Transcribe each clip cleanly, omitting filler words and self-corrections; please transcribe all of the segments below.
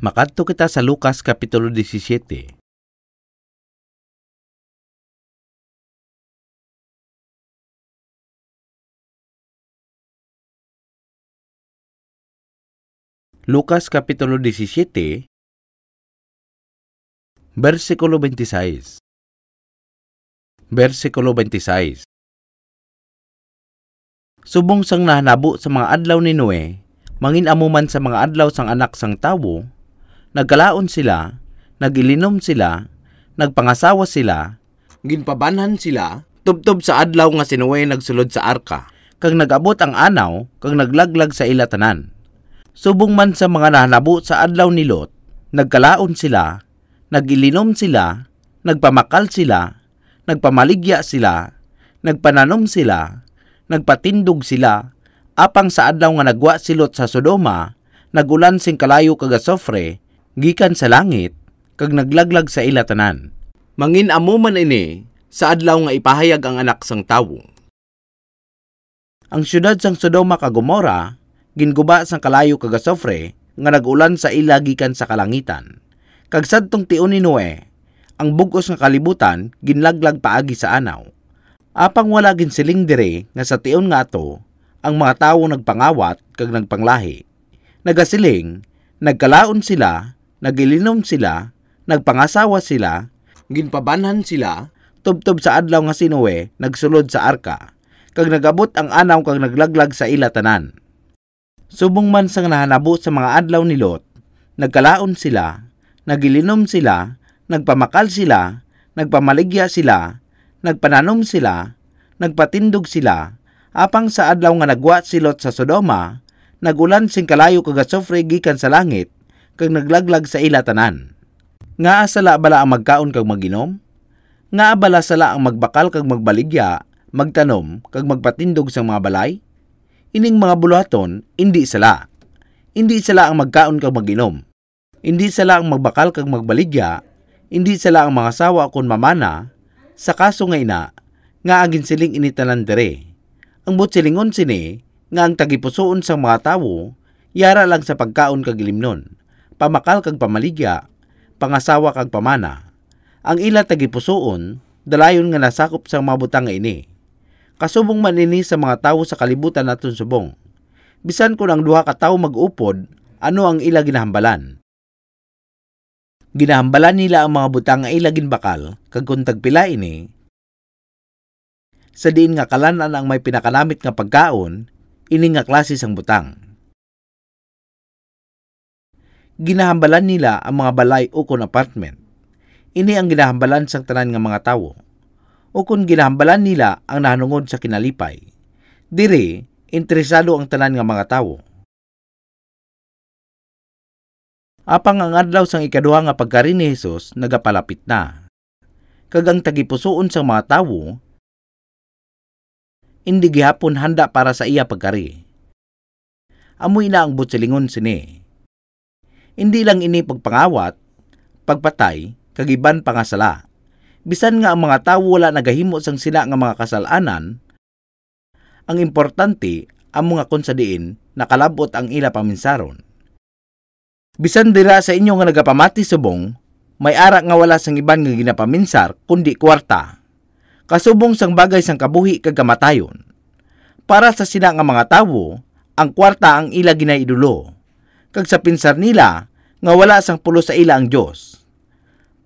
Makadto kita sa Lucas Kapitulo 17. Lucas Kapitulo 17, versikulo 26. Versikulo 26. Subong sang nahanabo sa mga adlaw ni Noe, mangin-amuman sa mga adlaw sang anak sang tawo, nagkalaon sila, nagilinom sila, nagpangasawa sila, ginpabanhan sila, tubtob sa adlaw nga si Noe nagsulod sa arka, kag nagabot ang anaw, kag naglaglag sa ila tanan. Subong man sa mga nahanabo sa adlaw ni Lot, nagkalaon sila, nagilinom sila, nagpamakal sila, nagpamaligya sila, nagpananom sila, nagpatindog sila, apang sa adlaw nga nagwa si Lot sa Sodoma, nagulan sing kalayo kag asofre, gikan sa langit, kag naglaglag sa ila tanan. Mangin-amuman ini sa adlaw nga ipahayag ang anak sang tawo. Ang syudad sang Sodoma kag Gomora, ginguba sang kalayo kag asofre, nga nagulan sa ila gikan sa kalangitan. Kag sadtong tion ni Noe, ang bug-os nga kalibutan ginlaglag paagi sa anaw. Apang wala ginsiling dire nga sa tion nga ato, ang mga tawo nagpangawat kag nagpanglahi. Nagasiling, nagkalaon sila, nagilinom sila, nagpangasawa sila, ginpabanhan sila, tubtob sa adlaw nga si Noe nagsulod sa arka, kag nagabot ang anaw kag naglaglag sa ila tanan. Subong man sang nahanabo sa mga adlaw ni Lot, nagkalaon sila, nagilinom sila, nagpamakal sila, nagpamaligya sila, nagpananom sila, nagpatindog sila, apang sa adlaw nga nagwa si Lot sa Sodoma, nagulan sing kalayo kag asofre gikan sa langit, kag naglaglag sa ila tanan. Nga sala bala ang magkaon kag maginom? Nga bala sala ang magbakal kag magbaligya, magtanom kag magpatindog sa mga balay? Ining mga buluhaton, hindi sala. Hindi sala ang magkaon kag maginom. Hindi sala ang magbakal kag magbaligya, hindi sala ang mga sawa kon mamana, sa kaso nga ina, nga agin siling initanan dere. Ang butsilingon sini, nga ang tagipusoon sa mga tawo, yara lang sa pagkaon kag ilimnon, pamakal kag pamaligya, pangasawa kag pamana. Ang ila tagipusoon, dalayon nga nasakop sa mga butang nga ini. Kasubong man ini sa mga tawo sa kalibutan naton subong. Bisan kung ang duha ka tawo mag-upod, ano ang ila ginahambalan? Ginahambalan nila ang mga butang nga ila ginbakal, kag kung tagpila ini, sa diin nga kalanan ang may pinakanamit nga pagkaon, ini nga klase sang butang. Ginahambalan nila ang mga balay o kon apartment. Ini ang ginahambalan sang tanan nga mga tawo. O kung ginahambalan nila ang nahanungod sa kinalipay. Dire, interesado ang tanan nga mga tawo. Apang ang adlaw sang ikaduha nga pagkari ni Jesus nagapalapit na. Kag ang tagipusoon sang mga tawo, hindi gihapon handa para sa iya pagkari. Amoy na ang butsilingon sini. Hindi lang ini pagpangawat, pagpatay, kag iban pangasala. Bisan nga ang mga tawo wala nagahimo sang sila nga mga kasalanan, ang importante ang mga konsadiin nakalabot ang ila paminsaron. Bisan dira sa inyo nga nagapamati subong, may ara nga wala sang iban nga ginapaminsar kundi kwarta. Kasubong sang bagay sang kabuhi kag kamatayon. Para sa sila nga mga tawo, ang kwarta ang ila ginaidulo. Kag sa pinsar nila nga wala sang pulo sa ila ang Dios.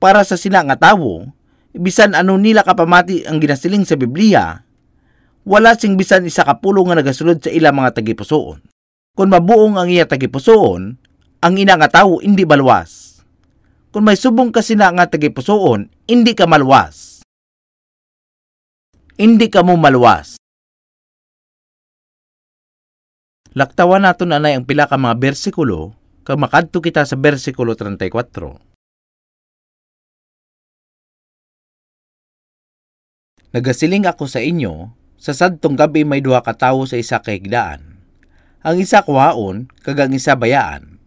Para sa sila nga tawo, bisan ano nila kapamati ang ginasiling sa Biblia, wala sing bisan isa kapulo nga nagasulod sa ila mga tagipusoon. Kung mabuong ang iya tagipusoon, ang ina nga tawo hindi balwas. Kung may subong ka sina nga tagipusoon, hindi ka malwas. Hindi ka mo malwas. Laktawan naton anay ang pila ka mga bersikulo, kag makadto kita sa bersikulo 34. Nagasiling ako sa inyo, sa sadtong gabi may duha ka tawo sa isa ka higdaan. Ang isa kuhaon, kag ang isa bayaan.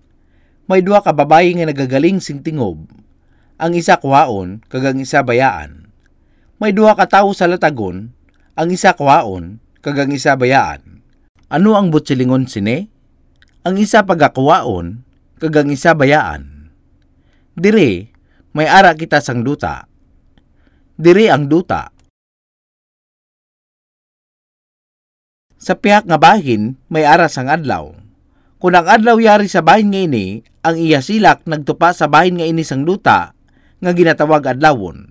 May duha ka babayi nga nagagaling sing tingob. Ang isa kuhaon, kag ang isa bayaan. May duha ka tawo sa latagon, ang isa kuhaon, kag ang isa bayaan. Ano ang butsilingon sini? Ang isa pagakuwaon, kag ang isa bayaan. Dire, may ara kita sang duta. Dire ang duta. Sa piyak nga bahin, may ara sang adlaw. Kung ang adlaw yari sa bahin nga ini, ang iya silak nagtupa sa bahin nga ini sang duta, nga ginatawag adlawon.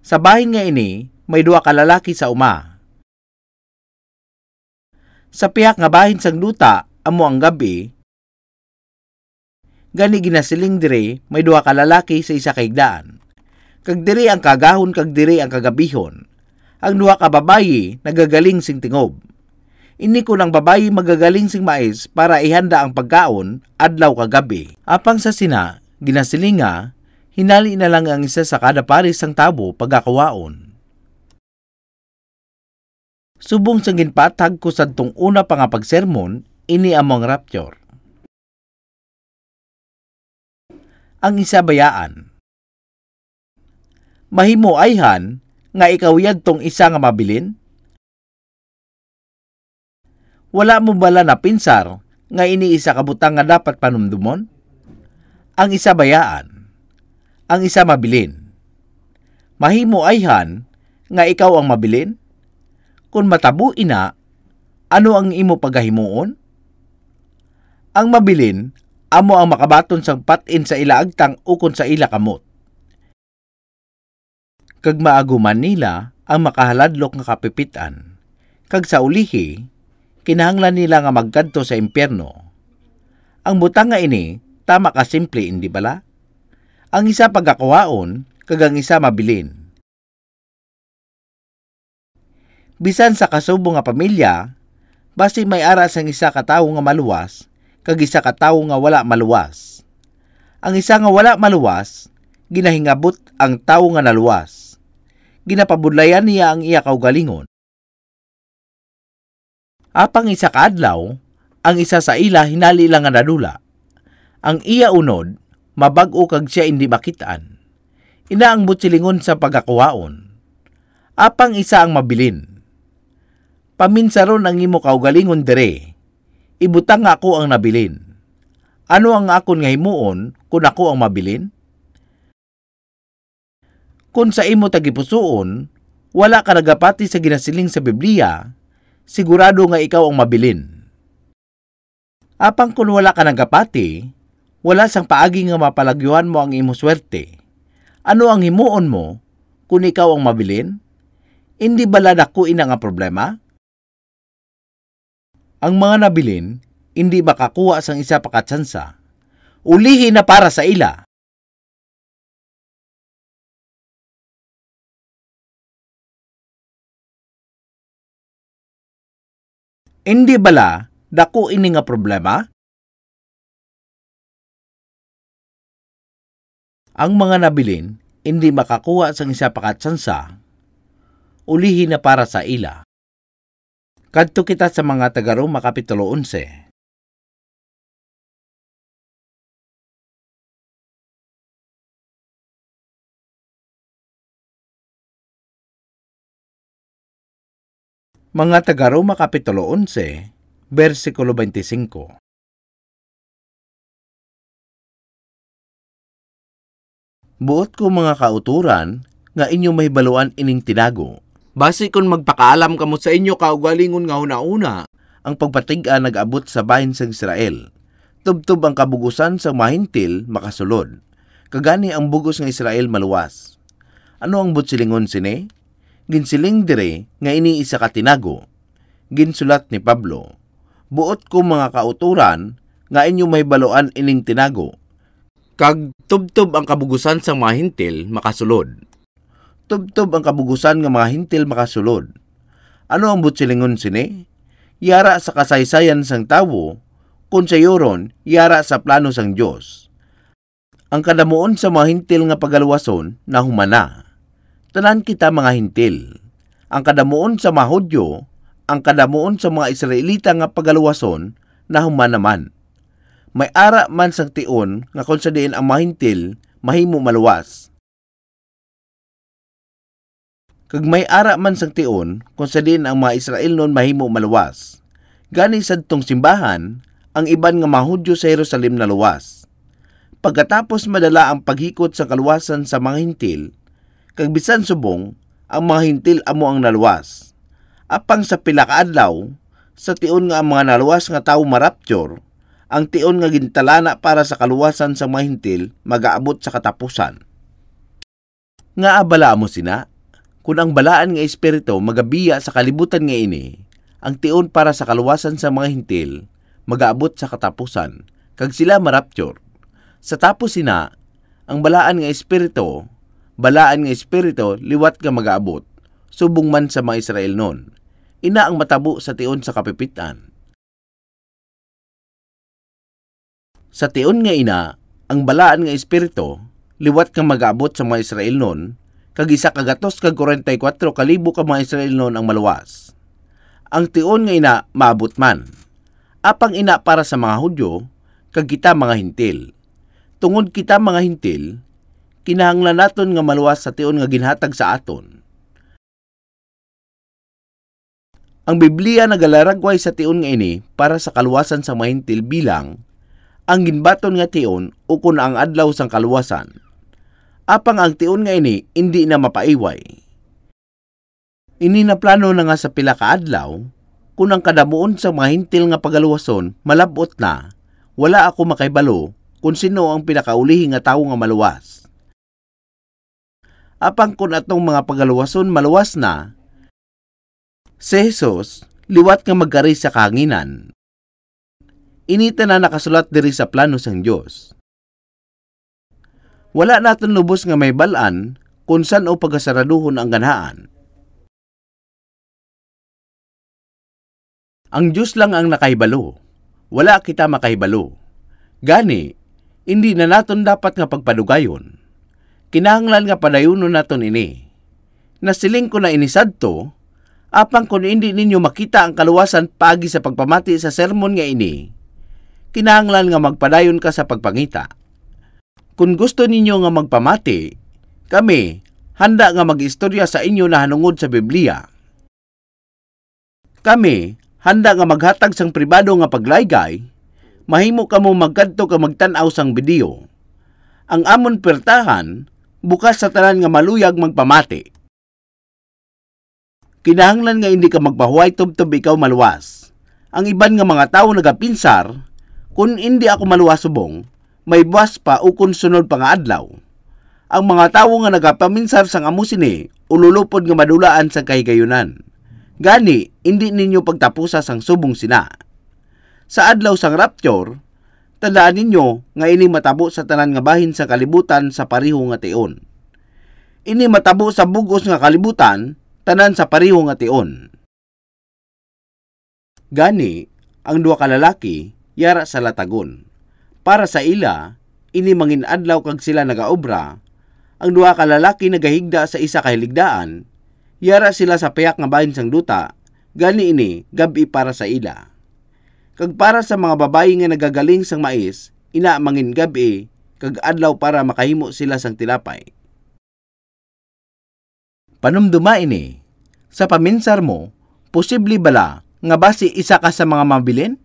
Sa bahin nga ini, may duwa ka lalaki sa uma. Sa piyak nga bahin sang duta, amo ang gabi, gani ginasiling dire, may duwa ka lalaki sa isa kaigdaan. Kag dire ang kagahon, kag dire ang kagabihon. Ang duwa ka babayi, nagagaling sing tingob. Ini ko ng babayi magagaling sing mais para ihanda ang pagkaon adlaw kagabi. Apang sa sina, ginasilinga, hinali na lang ang isa sa kada pares sang tabo pagkakawaon. Subong sang ginpatag ko sadtong una pa nga pagsermon, ini among rapture. Ang isa bayaan. Mahimo ayhan nga ikaw yadtong isa nga mabilin? Wala mo bala na pinsar nga iniisa kabutang nga dapat panumdumon? Ang isa bayaan. Ang isa mabilin. Mahimo ayhan nga ikaw ang mabilin? Kung matabu ina, ano ang imo pagahimuon? Ang mabilin, amo ang makabaton sang patin sa ila agtang ukon sa ila kamot. Kag maaguman nila ang makahaladlok nga kapipitan. Kag sa ulihi, kinahanglan nila nga magkadto sa impyerno. Ang butang nga ini, tama ka simple, hindi bala? Ang isa pagkakuhaon, kag ang isa mabilin. Bisan sa kasubo nga pamilya, basi may ara sang isa ka tawo nga maluwas, kag isa ka tawo nga wala maluwas. Ang isa nga wala maluwas, ginahingabot ang tawo nga naluwas. Ginapabudlayan niya ang iya kaugalingon. Apang isa ka adlaw, ang isa sa ila hinali lang nga nadula. Ang iya unod, mabag-o kag siya hindi makitaan. Ina ang butsilingon sa pagkakuhaon. Apang isa ang mabilin. Paminsaron ang imo kaugalingon dire. Ibutang nga ako ang nabilin. Ano ang akon nga himuon kung ako ang mabilin? Kung sa imo tagipusoon, wala ka nagapati sa ginasiling sa Biblia, sigurado nga ikaw ang mabilin. Apang kung wala ka nagapati, wala sang paagi nga mapalagyuhan mo ang imo swerte. Ano ang himuon mo kung ikaw ang mabilin? Hindi bala dako ina nga problema? Ang mga nabilin, hindi makakuha sang isa pa katsansa. Ulihi na para sa ila. Hindi bala dako ini nga problema? Ang mga nabilin, hindi makakuha sang isa pa katsansa. Ulihi na para sa ila. Kadto kita sa mga taga-Roma Kapitulo 11. Mga taga-Roma Kapitulo 11, versikulo 25. Buot ko mga kauturan, nga inyo may baluan ining tinago. Basi kung magpakaalam kamo sa inyo kaugalingon nga una-una, ang pagpatig-a nag-abot sa bahin sa Israel. Tubtob ang kabugusan sa mahintil makasulod. Kagani ang bugos ng Israel maluwas. Ano ang butsilingon sine? Ginsiling dire nga iniisa ka tinago. Ginsulat ni Pablo. Buot ko mga kauturan, nga inyo may baluan ining tinago. Kag tubtob ang kabugusan sa mahintil makasulod. Tubtob ang kabugusan nga mga hintil makasulod. Ano ang butsilingon sini? Yara sa kasaysayan sang tawo, kung sa yoron, yara sa plano sang Diyos. Ang kadamuon sa mga hintil nga pagaluwason na humana. Tanan kita mga hintil. Ang kadamuon sa mga Hudyo, ang kadamuon sa mga Israelita nga pagaluwason na humana man. May ara man sang tion nga kung sa diin ang mga hintil, mahimo maluwas. Kag may ara man sang tion, kung sa din ang mga Israel noon mahimo maluwas. Gani sadtong simbahan, ang iban nga mga Hudyo sa Jerusalem naluwas. Pagkatapos madala ang paghikot sa kaluwasan sa mga hintil, kag bisan subong, ang mga hintil amo ang naluwas. Apang sa pila ka adlaw, sa tion nga ang mga naluwas nga tawo marapture, ang tion nga gintalana para sa kaluwasan sa mga hintil magaabot sa katapusan. Nga abala mo sina, kung ang balaan nga espiritu magabiya sa kalibutan nga ini, ang tion para sa kaluwasan sa mga hintil magaabot sa katapusan, kag sila marapture. Sa tapos sina, ang balaan nga espiritu liwat nga magaabot, subong man sa mga Israel nun. Ina ang matabo sa tion sa kapipitan. Sa tion nga ina, ang balaan nga espiritu, liwat nga mag-aabot sa mga Israel nun, kag 144,000 ka mga Israel nun ang maluwas. Ang tion nga ina, maabot man. Apang ina para sa mga Hudyo, kag kita mga hintil. Tungod kita mga hintil, kinahanglan naton nga maluwas sa tion nga ginhatag sa aton. Ang Biblia nagalaragway sa tion nga ini para sa kaluwasan sa mga hintil bilang ang ginbaton nga tion o kun ang adlaw sang kaluwasan. Apang ang tion nga ini hindi na mapaiway. Ini na plano na nga sa pila ka adlaw, kung ang kadamuon sa mga hintil nga pagaluwason malabot na, wala ako makaibalo kung sino ang pinakaulihi nga tawo nga maluwas. Apang kung atong mga pagaluwason maluwas na, si Jesus liwat nga magkari sa kahanginan. Inita na nakasulat diri sa plano sang Dios. Wala naton lubos nga may balaan kung san o pagasaraduhon ang ganhaan. Ang Diyos lang ang nakahibalo. Wala kita makahibalo. Gani, hindi na naton dapat nga pagpadugayon. Kinahanglan nga padayunon naton ini. Nasiling ko na inisadto, apang kung hindi ninyo makita ang kaluwasan pagi sa pagpamati sa sermon nga ini, kinahanglan nga magpadayon ka sa pagpangita. Kung gusto ninyo nga magpamati, kami handa nga mag-istorya sa inyo na hanungod sa Biblia. Kami handa nga maghatag sang pribado nga paglaygay, mahimo kamo magkadto ka magtan-aw sang video. Ang amon pertahan, bukas sa tanan nga maluyag magpamati. Kinahanglan nga hindi ka magpahuway tubtob ikaw maluwas. Ang iban nga mga tao nagapinsar, kung hindi ako maluwas subong, may buwas pa o kung sunod pa nga adlaw. Ang mga tao nga nagapaminsar sang amo sini, ululupod nga madulaan sa kahigayunan. Gani, hindi ninyo pagtapusa sang subong sina. Sa adlaw sang rapture, tandaan ninyo nga ini matabo sa tanan nga bahin sa kalibutan sa pariho nga tion. Ini matabo sa bugos nga kalibutan, tanan sa pariho nga tion. Gani, ang duha ka lalaki, yara sa latagon. Para sa ila, ini mangin adlaw kag sila nagaobra, ang duha ka lalaki nagahigda sa isa ka hiligdaan, yara sila sa payak nga bahin sang duta, gani ini gabi para sa ila. Kag para sa mga babayi nga nagagaling sang mais, ina mangin gabi, kag adlaw para makahimo sila sang tilapay. Panumduma ini, sa paminsar mo, posible bala nga basi isa ka sa mga mabilin?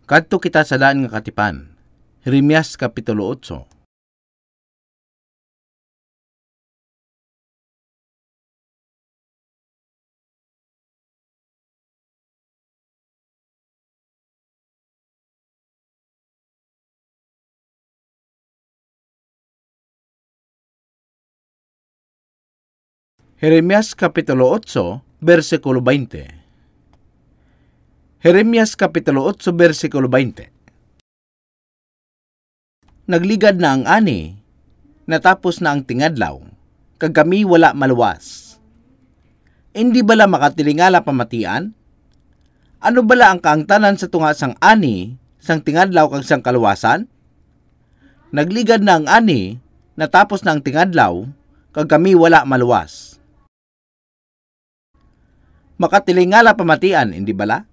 Kadto kita sa daan nga katipan. Jeremias Kapitulo 8. Jeremias Kapitulo 8, versikulo 20. Jeremias Kapitulo 8, versikulo 20. Nagligad na ang ani, natapos na ang tingadlaw, kag kami wala maluwas. Hindi bala makatilingala pamatian? Ano bala ang kaangtanan sa tunga sang ani, sang tingadlaw kag sang kaluwasan? Nagligad na ang ani, natapos na ang tingadlaw, kag kami wala maluwas. Makatilingala pamatian, hindi bala?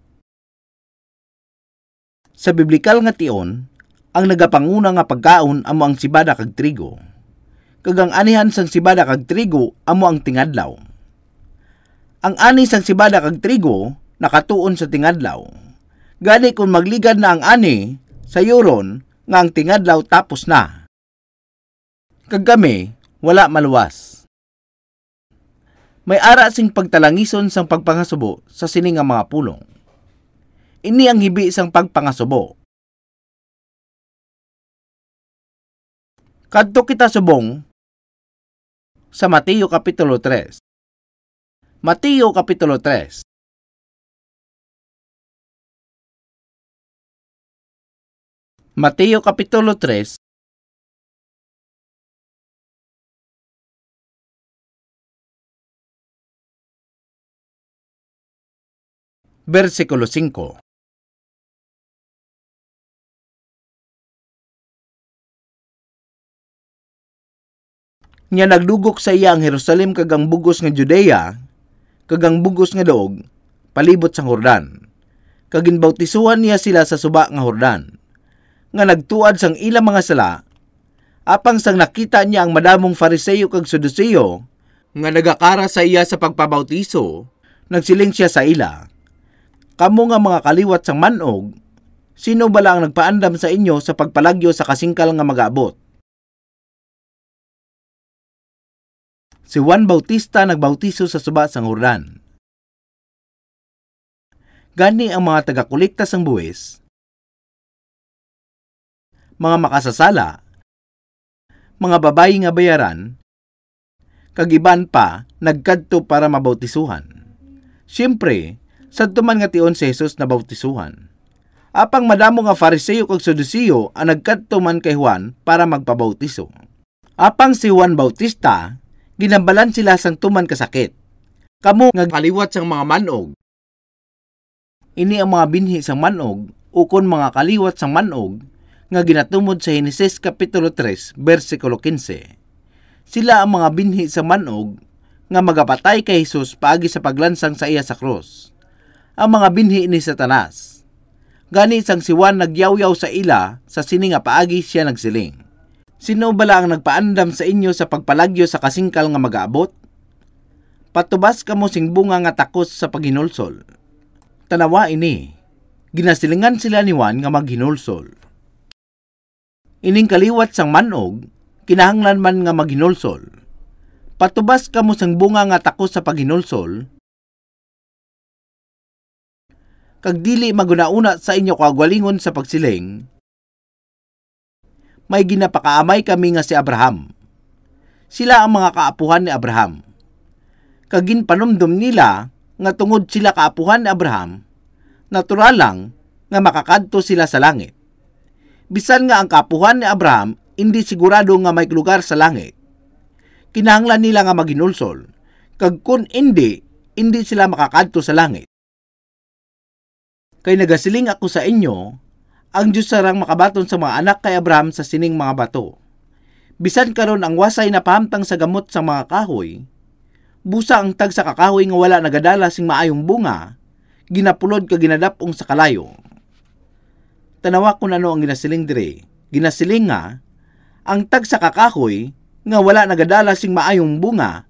Sa biblikal nga tion, ang nagapanguna nga pagkaon amo ang sibada kag trigo. Kag ang anihan sang sibada kag trigo amo ang tingadlaw. Ang ani sang sibada kag trigo nakatuon sa tingadlaw. Gani kung magligad na ang ani, Sayuron nga ang tingadlaw tapos na. Kagami, wala maluwas. May ara sing pagtalangison sang pagpangasubo sa sini nga mga pulong. Ini ang hibi sang pagpangasubo. Kadto kita subong sa Mateo Kapitulo 3. Mateo Kapitulo 3. Mateo Kapitulo 3, versikulo 5. Nya nagdugok sa iya ang Jerusalem kagang bugos nga Judea, kagang bugos nga doog, palibot sang Jordan. Kaginbautisuhan niya sila sa suba nga Jordan. Nga nagtuad sang ilang mga sala, apang sang nakita niya ang madamong Fariseo kag Saduceo, nga nagakara sa iya sa pagpabautiso, nagsiling siya sa ila, "Kamo nga mga kaliwat sang manog, sino bala ang nagpaandam sa inyo sa pagpalagyo sa kasingkal nga mag-aabot?" Si Juan Bautista nagbautiso sa suba sang Jordan. Gani ang mga taga-kolekta sang buwis, mga makasasala, mga babayi nga bayaran, kagiban pa nagkadto para mabautisuhan. Siyempre, sadto man nga tion si Jesus na bautisuhan. Apang madamo nga Fariseo kag Saduceo ang nagkadto man kay Juan para magpabautiso. Apang si Juan Bautista, ginambalan sila sang tuman kasakit. Kamo nga kaliwat sang mga manog. Ini ang mga binhi sang manog, ukon mga kaliwat sang manog, nga ginatumod sa Henesis Kapitulo 3, versikulo 15. Sila ang mga binhi sa manog nga magapatay kay Jesus paagi sa paglansang sa iya sa krus. Ang mga binhi ni Satanas. Gani sang si Juan nagyawyaw sa ila sa sini nga paagi siya nagsiling, "Sino bala ang nagpaandam sa inyo sa pagpalagyo sa kasingkal nga mag-aabot? Patubas kamo sing bunga nga takos sa paghinulsol." Tanawa ini, ginasilingan sila ni Juan nga maghinulsol. Ining kaliwat sang manog, kinahanglan man nga maghinulsol. Patubas kamo sang bunga nga takos sa paghinulsol, kag dili magunauna sa inyo kagwalingon sa pagsiling, may ginapakaamay kami nga si Abraham. Sila ang mga kaapuhan ni Abraham. Kag ginpanumdum nila nga tungod sila kaapuhan ni Abraham, natural lang nga makakadto sila sa langit. Bisan nga ang kaapuhan ni Abraham, hindi sigurado nga may lugar sa langit. Kinahanglan nila nga maghinulsol, kag kun hindi sila makakadto sa langit. Kay nagasiling ako sa inyo, ang Diyos sarang makabaton sa mga anak kay Abraham sa sining mga bato. Bisan karon ang wasay na pahamtang sa gamot sa mga kahoy, busa ang tag sa kakahoy nga wala nagadala sing maayong bunga, ginapulod ka ginadapong sa kalayo. Tanawa kung ano ang ginasiling dire. Ginasiling nga, ang tag sa kakahoy nga wala nagadala sing maayong bunga,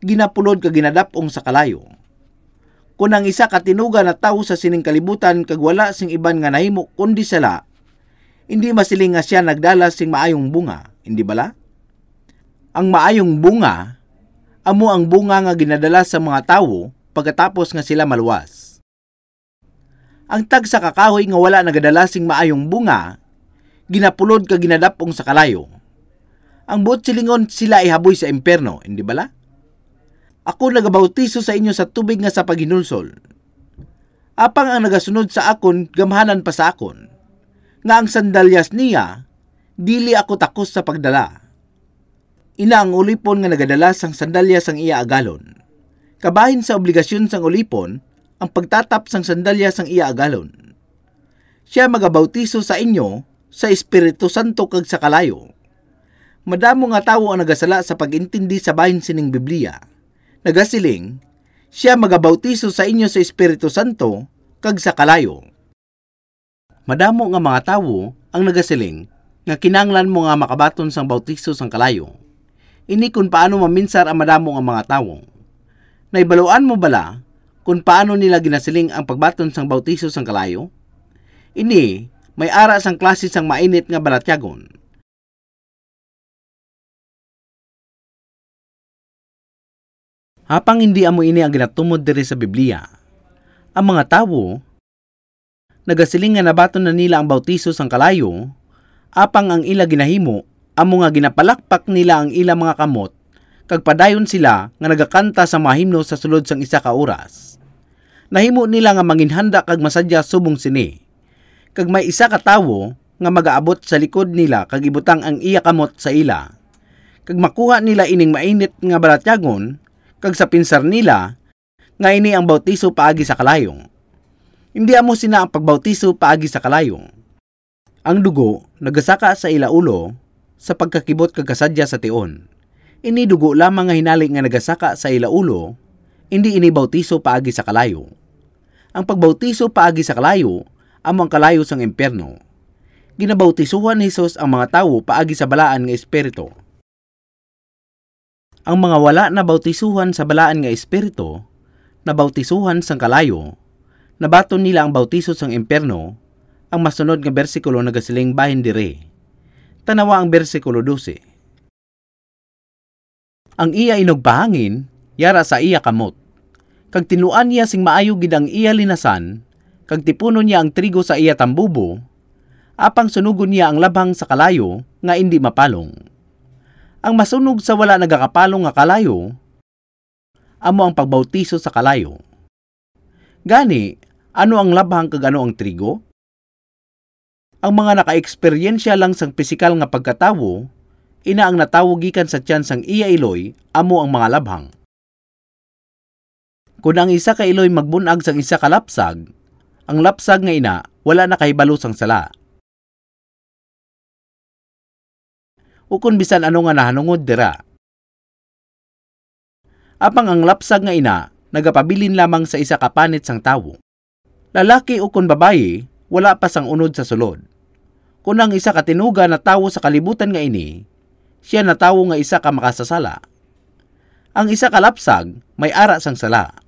ginapulod ka ginadapong sa kalayo. Kung ang isa katinuga na tawo sa sining kalibutan kag wala sing iban nga nahimo kundi sala, hindi masiling nga siya nagdala sing maayong bunga, hindi bala? Ang maayong bunga, amo ang bunga nga ginadala sa mga tawo pagkatapos nga sila maluwas. Ang tag sa kakahoy nga wala nagadala sing maayong bunga, ginapulod ka ginadapong sa kalayo. Ang buot silingon sila ihaboy sa impyerno, hindi bala? Ako nagabautiso sa inyo sa tubig nga sa paghinulsol. Apang ang nagasunod sa akon, gamhanan pa sa akon. Nga ang sandalyas niya, dili ako takos sa pagdala. Ina ang ulipon nga nagadala sang sandalyas ang iya agalon. Kabahin sa obligasyon sang ulipon, ang pagtatap sang sandalyas ang iya agalon. Siya magabautiso sa inyo sa Espiritu Santo kag sa kalayo. Madamo nga tawo ang nagasala sa pag-intindi sa bahin sining Biblia. Nagasiling, siya magabautiso sa inyo sa Espiritu Santo kag sa kalayo. Madamo nga mga tawo ang nagasiling nga kinanglan mo nga makabaton sang bautiso sang kalayo. Ini kung paano maminsar ang madamo nga mga tawo. Naibaluan mo bala kung paano nila ginasiling ang pagbaton sang bautiso sang kalayo? Ini may ara sang klase sang mainit nga balatyagon. Hapang hindi amo ini ang ginatumod diri sa Biblia, ang mga tawo nagasiling nga nabaton na nila ang bautiso sang kalayo, apang ang ila ginahimo amo nga ginapalakpak nila ang ila mga kamot, kag padayon sila nga nagakanta sa mga himno sa sulod sang isa ka oras. Nahimo nila nga manginhanda kag masadya subong sini. Kag may isa ka tawo nga magaabot sa likod nila kag ibutang ang iya kamot sa ila. Kag makuha nila ining mainit nga balatyagon, kag sa pinsar nila nga ini ang bautiso paagi sa kalayo. Hindi amo sina ang pagbautiso paagi sa kalayo. Ang dugo nagasaka sa ila ulo sa pagkakibot kag kasadya sa tion. Ini dugo lamang nga hinali nga nagasaka sa ila ulo, hindi ini bautiso paagi sa kalayo. Ang pagbautiso paagi sa kalayo amo ang kalayo sang impyerno. Ginabautisuhan ni Jesus ang mga tawo paagi sa balaan nga espiritu. Ang mga wala na bautisuhan sa balaan nga espiritu, na bautisuhan sang kalayo, nabaton nila ang bautiso sang impyerno. Ang masunod nga bersikulo nagasiling bahin dire. Tanawa ang bersikulo 12. Ang iya inugpahangin, yara sa iya kamot. Kag tinuan niya sing maayo gid ang iya linasan, kag tipunon niya ang trigo sa iya tambubo, apang sunugon niya ang labhang sa kalayo nga indi mapalong. Ang masunog sa wala nagakapalong nga kalayo, amo ang pagbautiso sa kalayo. Gani, ano ang labhang kag ano ang trigo? Ang mga naka-eksperyensya lang sang pisikal nga pagkatawo, ina ang natawo gikan sa tiyan sang iya iloy, amo ang mga labhang. Kung ang isa ka iloy magbunag sang isa ka lapsag, ang lapsag nga ina wala na kahibalo sang sala. Ukon bisan ano nga nahanungod dira. Apang ang lapsag nga ina nagapabilin lamang sa isa ka panit sang tawo. Lalaki ukon babayi, wala pa sang unod sa sulod. Kung ang isa ka tinuga na tawo sa kalibutan nga ini, siya na tawo nga isa ka makasasala. Ang isa ka lapsag may ara sang sala.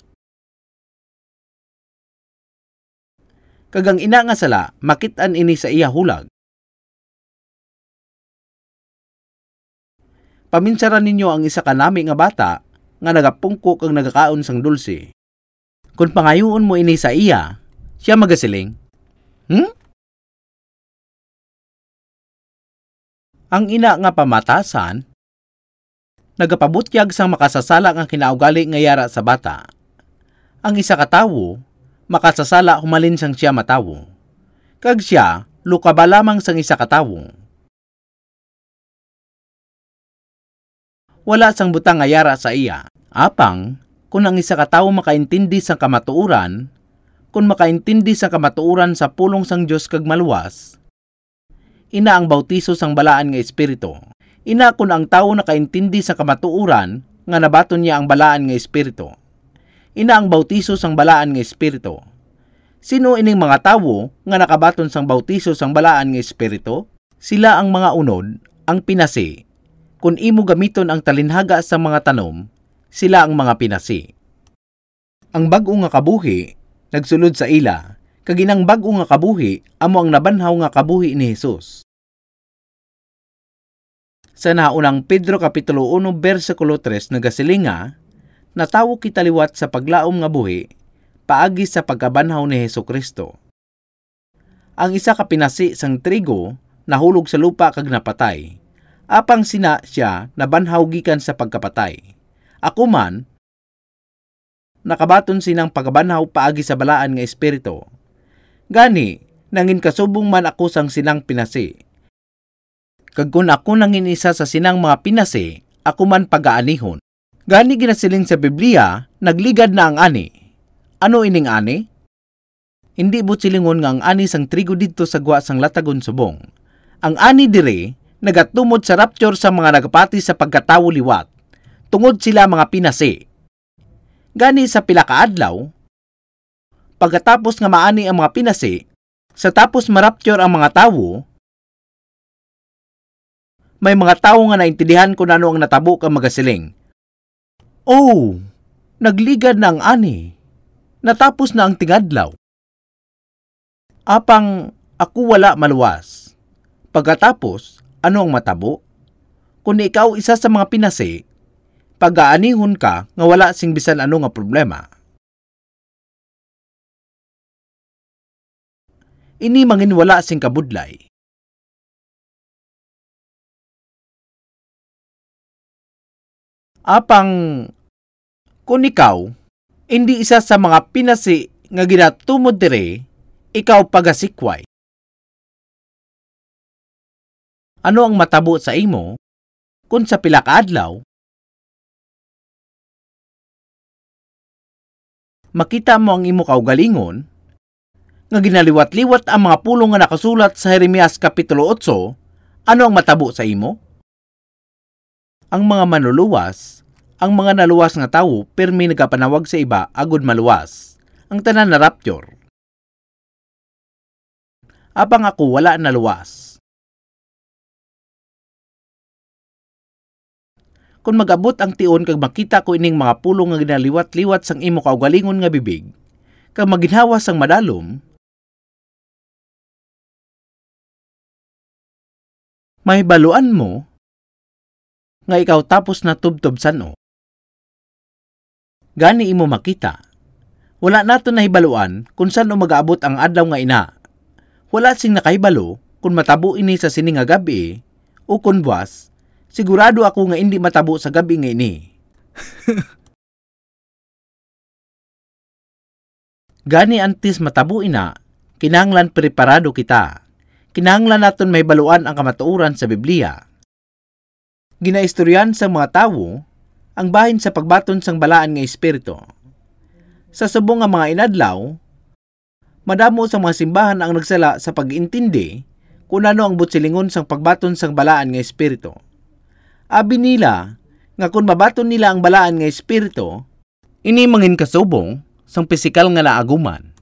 Kag ang ina nga sala makit-an ini sa iya hulag. Paminsaran ninyo ang isa ka nami nga bata nga nagapungko kag nagakaon sang dulce. Kung pangayoon mo ini sa iya, siya magasiling, Ang ina nga pamatasan, nagapabutyag sang makasasala nga kinaugali nga yara sa bata. Ang isa ka tawo, makasasala humalin sang siya matawo. Kag siya, luka ba lamang sang isa ka tawo. Wala sang butang nga yara sa iya. Apang, kung ang isa ka tawo makaintindi sang kamatuuran, kung makaintindi sang kamatuuran sa pulong sang Dios kag maluwas, ina ang bautiso sang balaan nga espiritu. Ina kung ang tawo nakaintindi sa kamatuuran nga nabaton niya ang balaan nga espiritu. Ina ang bautiso sang balaan nga espiritu. Sino ining mga tawo nga nakabaton sang bautiso sang balaan nga espiritu? Sila ang mga unod, ang pinasi. Kung imo gamiton ang talinhaga sa mga tanom, sila ang mga pinasi. Ang bag-o nga kabuhi nagsulod sa ila, kag inang bag-o nga kabuhi amo ang nabanhaw nga kabuhi ni Jesus. Sa naunang Pedro kapitulo 1 bersikulo 3 nagasilinga, natawo kita liwat sa paglaom nga buhi paagi sa pagkabanhaw ni Hesukristo. Ang isa ka pinasi sang trigo nahulog sa lupa kag napatay. Apang sina siya nabanhaw gikan sa pagkapatay. Ako man, nakabaton sinang pagkabanhaw paagi sa balaan nga espiritu. Gani, nangin kasubong man ako sang sinang pinasi. Kag kung ako nangin isa sa sinang mga pinasi, ako man pagaanihon. Gani ginasiling sa Biblia, nagligad na ang ani. Ano ining ani? Hindi butsilingon nga ang ani sang trigo didto sa gwa sang latagon subong. Ang ani dire, nagatumod sa rapture sa mga nagapati sa pagkatawo liwat. Tungod sila mga pinasi. Gani sa pila ka adlaw, pagkatapos nga maani ang mga pinasi, sa tapos marapture ang mga tawo, may mga tawo nga naintindihan kung ano ang natabo ka magasiling. Oh, nagligad na ang ani. Natapos na ang tingadlaw. Apang Ako wala maluwas. Pagkatapos, ano ang matabo? Kung ikaw isa sa mga pinasi, pag-aanihon ka nga wala sing bisan ano nga problema. Ini mangin wala sing kabudlay. Apang kung ikaw hindi isa sa mga pinasi nga ginatumod dire, ikaw pagasikway. Ano ang matabo sa imo kung sa pila ka adlaw makita mo ang imo kaugalingon nga ginaliwat-liwat ang mga pulong nga nakasulat sa Jeremias Kapitulo 8, ano ang matabo sa imo? Ang mga manluluwas, ang mga naluwas nga tawo permi nagapanawag sa iba agud maluwas. Ang tanan na rapture. Apang ako wala naluwas. Kung mag-abot ang tion kag makita ko ining mga pulong nga ginaliwat-liwat sang imo kaugalingon nga bibig, kag maginhawa sang madalom, mahibaluan mo nga ikaw tapos na tubtob sano. Gani imo makita. Wala nato nahibaluan kung saan mag-aabot ang adlaw nga ina. Wala sing nakahibalo kung matabo ini sa sini nga gabi o kung buwas, sigurado ako nga hindi matabo sa gabi nga ini. Gani antes matabo ina, kinahanglan preparado kita. Kinahanglan naton mahibaluan ang kamatuoran sa Biblia. Ginaistoryan sa mga tawo ang bahin sa pagbaton sang balaan nga espiritu. Sa subong nga mga inadlaw, madamo sa mga simbahan ang nagsala sa pag-intindi kung ano ang butsilingon sang pagbaton sang balaan nga espiritu. Abi nila nga kung mabaton nila ang balaan nga espiritu, ini mangin kasubong sang pisikal nga naaguman.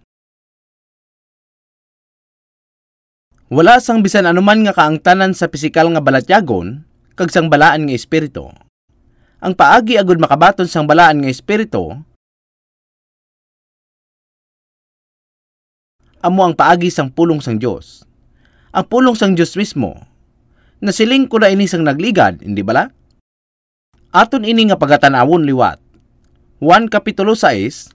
Wala sang bisan anuman nga kaangtanan sa pisikal nga balatyagon kag sang balaan nga espiritu. Ang paagi agud makabaton sang balaan nga espiritu amo ang paagi sang pulong sang Dios. Ang pulong sang Dios mismo. Nasiling ko na ini sang nagligad, hindi bala? Aton ini nga pagatanawon liwat. 1 Kapitulo 6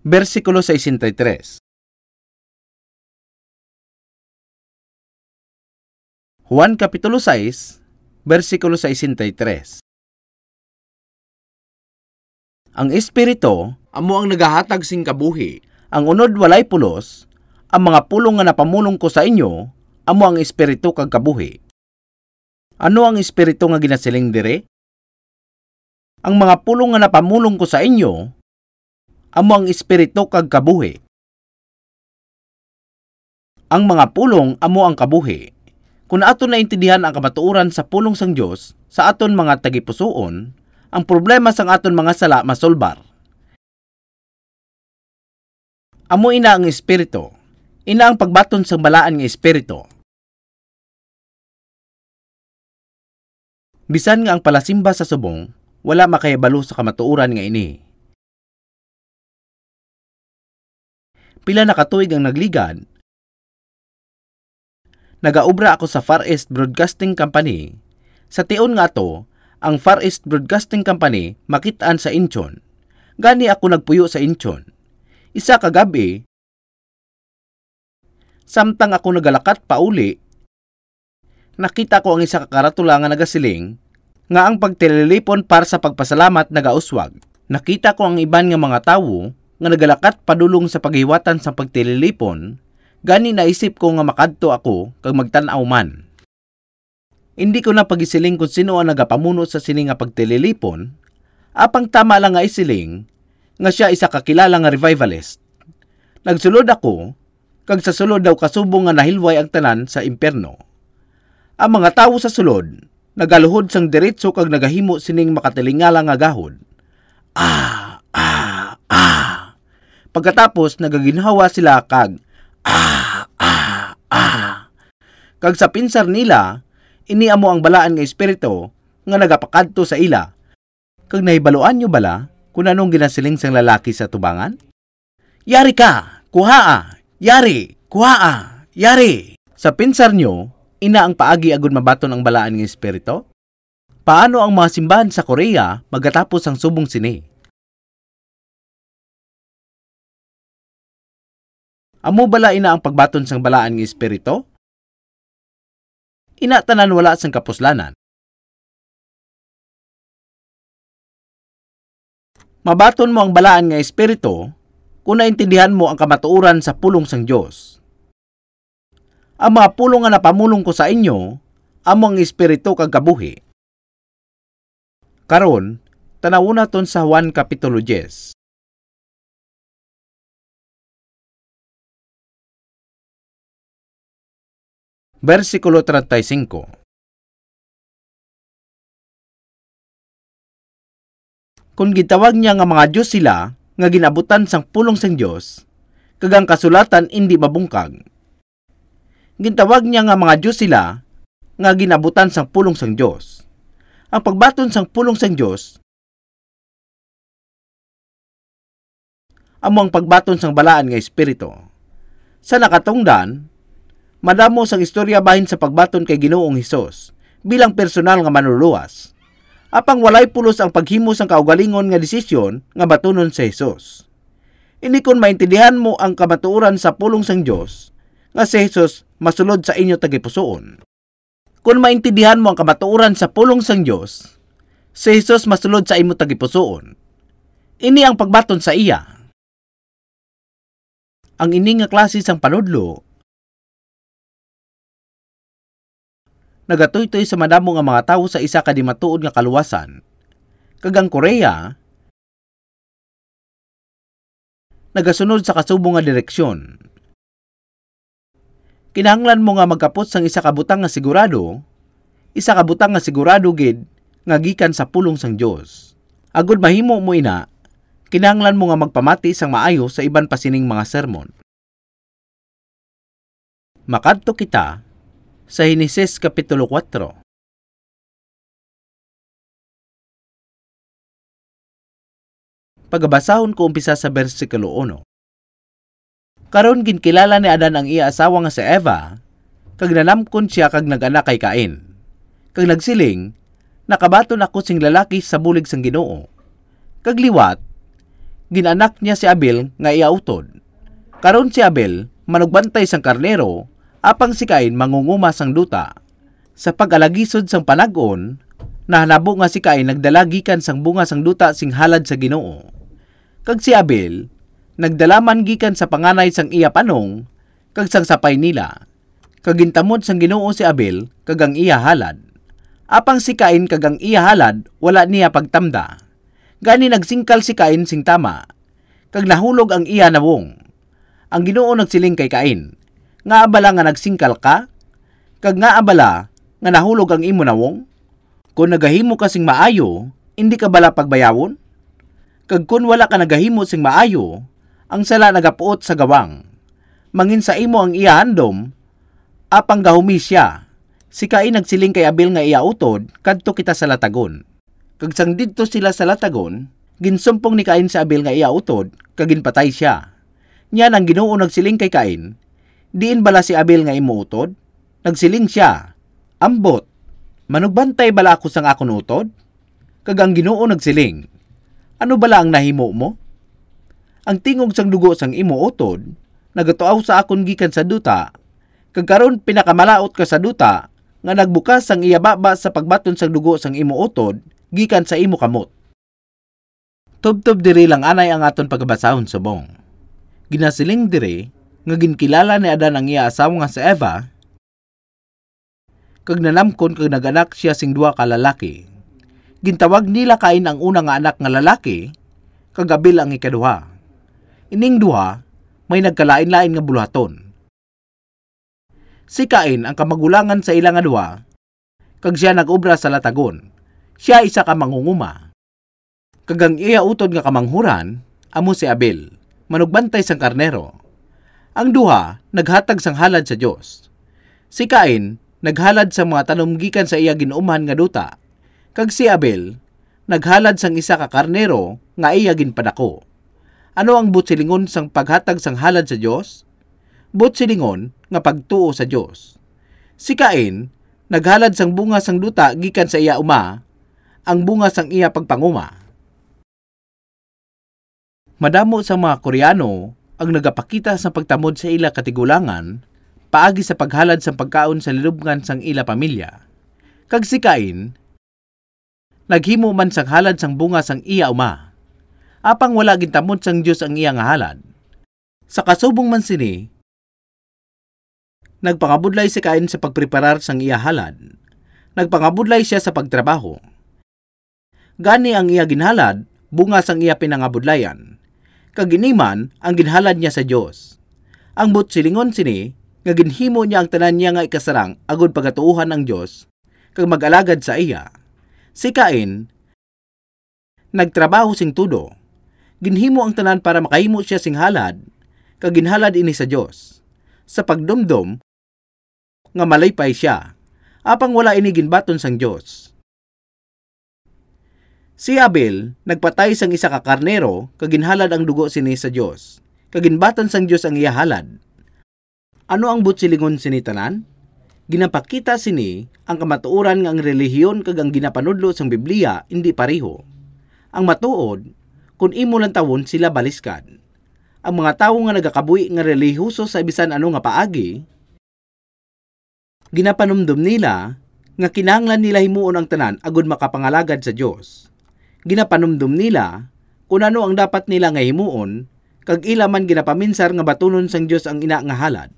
Versikulo 63. Juan Kapitulo 6, versikulo 63. Ang Espiritu, amo ang nagahatag sing kabuhi. Ang unod walay pulos, ang mga pulong nga napamulong ko sa inyo, amo ang Espiritu kag kabuhi. Ano ang Espiritu nga ginasiling dire? Ang mga pulong nga napamulong ko sa inyo, amo ang Espiritu kag kabuhi. Ang mga pulong amo ang kabuhi. Kung aton naintindihan ang kamatuoran sa pulong sang Dios sa aton mga tagipusoon, ang problema sang aton mga sala masolbar. Amo ina ang Espiritu. Ina ang pagbaton sang balaan nga Espiritu. Bisan nga ang palasimba sa subong, wala makahibalo sa kamatuoran nga ini. Pila na katuig ang nagligad, nagaubra ako sa Far East Broadcasting Company. Sa tion nga to, ang Far East Broadcasting Company makitaan sa Incheon. Gani ako nagpuyo sa Incheon. Isa kagabi, samtang ako nagalakat pauli, nakita ko ang isa kakaratula nga nagasiling nga ang pagtililipon para sa pagpasalamat nagauswag. Nakita ko ang iban nga mga tawo nga nagalakat padulong sa paghiwatan sa pagtililipon. Gani naisip ko nga makadto ako kag magtan-aw man. Hindi ko na pagisiling kung sino ang nagapamuno sa sini nga pagtililipon, apang tama lang nga isiling nga siya isa kakilala nga revivalist. Nagsulod ako, kag sa sulod daw kasubong nga nahilway ang tanan sa impyerno. Ang mga tawo sa sulod, nagaluhod sang diretso kag nagahimo sining makatilingala nga gahod. Pagkatapos nagaginhawa sila kag kag sa pinsar nila, ini amo ang balaan nga espiritu nga nagapakadto sa ila. Kag nahibaluan nyo bala kung anong ginasiling sang lalaki sa tubangan? Yari ka! Kuhaa! Yari! Kuhaa! Yari! Sa pinsar nyo, ina ang paagi agud mabaton ang balaan ng espiritu? Paano ang mga simbahan sa Korea magatapos ang subong sini? Amo bala ina ang pagbaton sang balaan ng espiritu? Ina tanan wala sang kapuslanan. Mabaton mo ang balaan nga espiritu kung naintindihan mo ang kamatuoran sa pulong sang Dios. Ang mga pulong nga napamulong ko sa inyo, amo ang espiritu kag kabuhi. Karon, tanaw naton sa Juan Kapitulo 10. Versikulo 35. Kung gitawag niya nga mga Diyos sila, nga ginabutan sang pulong sang Diyos, kagang kasulatan hindi mabungkag. Gitawag niya nga mga Diyos sila, nga ginabutan sang pulong sang Diyos. Ang pagbaton sang pulong sang Diyos, amo ang pagbaton sang balaan nga espiritu. Sa nakatungdan, madamo sang istorya bahin sa pagbaton kay Ginoong Hesus bilang personal nga manluluwas. Apang walay pulos ang paghimo sang kaugalingon nga desisyon nga batunon sa Hesus. Ini kon maintindihan mo ang kamatuoran sa pulong sang Dios nga si Hesus masulod sa inyo tagipusoon. Kung maintindihan mo ang kamatuoran sa pulong sang Dios, si Hesus masulod sa imo tagipusoon. Ini ang pagbaton sa iya. Ang ini nga klase sang panudlo nagatoy-toy sa madamo nga mga tawo sa isa ka di matuod nga kaluwasan. Kagang Korea, nagasunod sa kasubong nga direksyon. Kinahanglan mo nga magkapot sang isa ka butang nga sigurado gid nga gikan sa pulong sang Dios. Agud mahimo mo ina, kinahanglan mo nga magpamati sang maayo sa iban pa sining mga sermon. Makadto kita sa Henesis Kapitulo 4. Pagabasahon ko umpisa sa versikulo 1. Karon ginkilala ni Adan ang iya asawa nga si Eva, kag nanamkon siya kag nag-anak kay Cain. Kag nagsiling, nakabaton ako sing lalaki sa bulig sang Ginoo. Kag liwat, ginanak niya si Abel nga iya utod. Karon si Abel manugbantay sang karnero, apang si Cain mangunguma sang duta. Sa pag-alagisod sang panag-on, nahanabo nga si Cain nagdala gikan sang bunga sang duta sing halad sa Ginoo. Kag si Abel nagdalaman gikan sa panganay sang iya panong, kag sang sapay nila. Kag gintamod sang Ginoo si Abel kag ang iya halad. Apang si Cain kag ang iya halad wala niya pagtamda. Gani nagsingkal si Cain sing tama, kag nahulog ang iya nawong. Ang Ginoo nagsiling kay Cain, nga abala nga nagsingkal ka, kag nga abala nga nahulog ang imo nawong? Kung nagahimo ka sing maayo, hindi ka bala pagbayawon? Kag kung wala ka nagahimo sing maayo, ang sala nagapuot sa gawang. Mangin sa imo ang iya handom, apang gahumi siya. Si Cain nagsiling kay Abel nga iya utod, kadto kita sa latagon. Kag sang didto sila sa latagon, ginsumpong ni Cain sa Abel nga iya utod, kag ginpatay siya. Nya nang Ginoo nagsiling kay Cain, diin bala si Abel nga imo utod? Nagsiling siya, ambot, manugbantay bala ako sang akon utod? Kag ang Ginoo nagsiling, ano bala ang nahimo mo? Ang tingog sang dugo sang imo utod, nagatuaw sa akon gikan sa duta, kag karon pinakamalaot ka sa duta, nga nagbukas sang iya baba sa pagbaton sang dugo sang imo utod, gikan sa imo kamot. Tubtob diri lang anay ang aton pagabasahon subong. Ginasiling diri, nga ginkilala ni Adan ang iya asawa nga si Eva, kag nanamkon kag naganak siya sing duha ka lalaki. Gintawag nila Cain ang una nga anak nga lalaki, kag Abel ang ikaduha. Ining duha, may nagkalain-lain nga buluhaton. Si Cain ang kamagulangan sa ilang nga duha, kag siya nag-obra sa latagon. Siya isa ka mangunguma. Kag ang iya utod nga kamanghuran, amo si Abel, manugbantay sang karnero. Ang duha, naghatag sang halad sa Dios. Si Cain, naghalad sa mga tanom gikan sa iya ginuuman nga duta. Kag si Abel naghalad sang isa ka karnero nga iya ginpadako. Ano ang butsilingon sang paghatag sang halad sa Dios? Butsilingon nga pagtuo sa Dios. Si Cain naghalad sang bunga sang duta gikan sa iya uma, ang bunga sang iya pagpanguma. Madamo sa mga Koreano ang nagapakita sa pagtamod sa ila katigulangan paagi sa paghalad sang pagkaon sa lilubngan sang ila pamilya. Kag si Cain naghimo man sang halad sang bunga sang iya uma, apang wala gintamod sang Dios ang iya nga halad. Sa kasubong man sini, nagpangabudlay si Cain sa pagpreparar sang iya halad. Nagpangabudlay siya sa pagtrabaho. Gani ang iya ginhalad, bunga sang iya pinangabudlayan. Kaginiman ang ginhalad niya sa Dios. Ang butsilingon sini, nga ginhimo niya ang tanan niya nga ikasarang agud pagatuuhan ang Dios, kag mag-alagad sa iya. Si Cain nagtrabaho sing tudo. Ginhimo ang tanan para makahimo siya sing halad, kag ginhalad ini sa Dios. Sa pagdumdum nga malaypay siya, apang wala ini ginbaton sang Dios. Si Abel nagpatay sang isa ka karnero, kag ginhalad ang dugo sini sa Dios, kag ginbaton sang Dios ang iya halad. Ano ang butsilingon sini tanan? Ginapakita sini ang kamatuoran nga ang relihiyon kag ang ginapanudlo sang Biblia hindi pareho. Ang matuod, kung imo lang tawon sila baliskad. Ang mga tawo nga nagakabuhi nga relihiyoso sa bisan ano nga paagi, ginapanumdum nila nga kinahanglan nila himuon ang tanan agud makapangalagad sa Dios. Ginapanumdum nila kung ano ang dapat nila nga himuon, kag ila man ginapaminsar nga batunon sang Dios ang ina nga halad.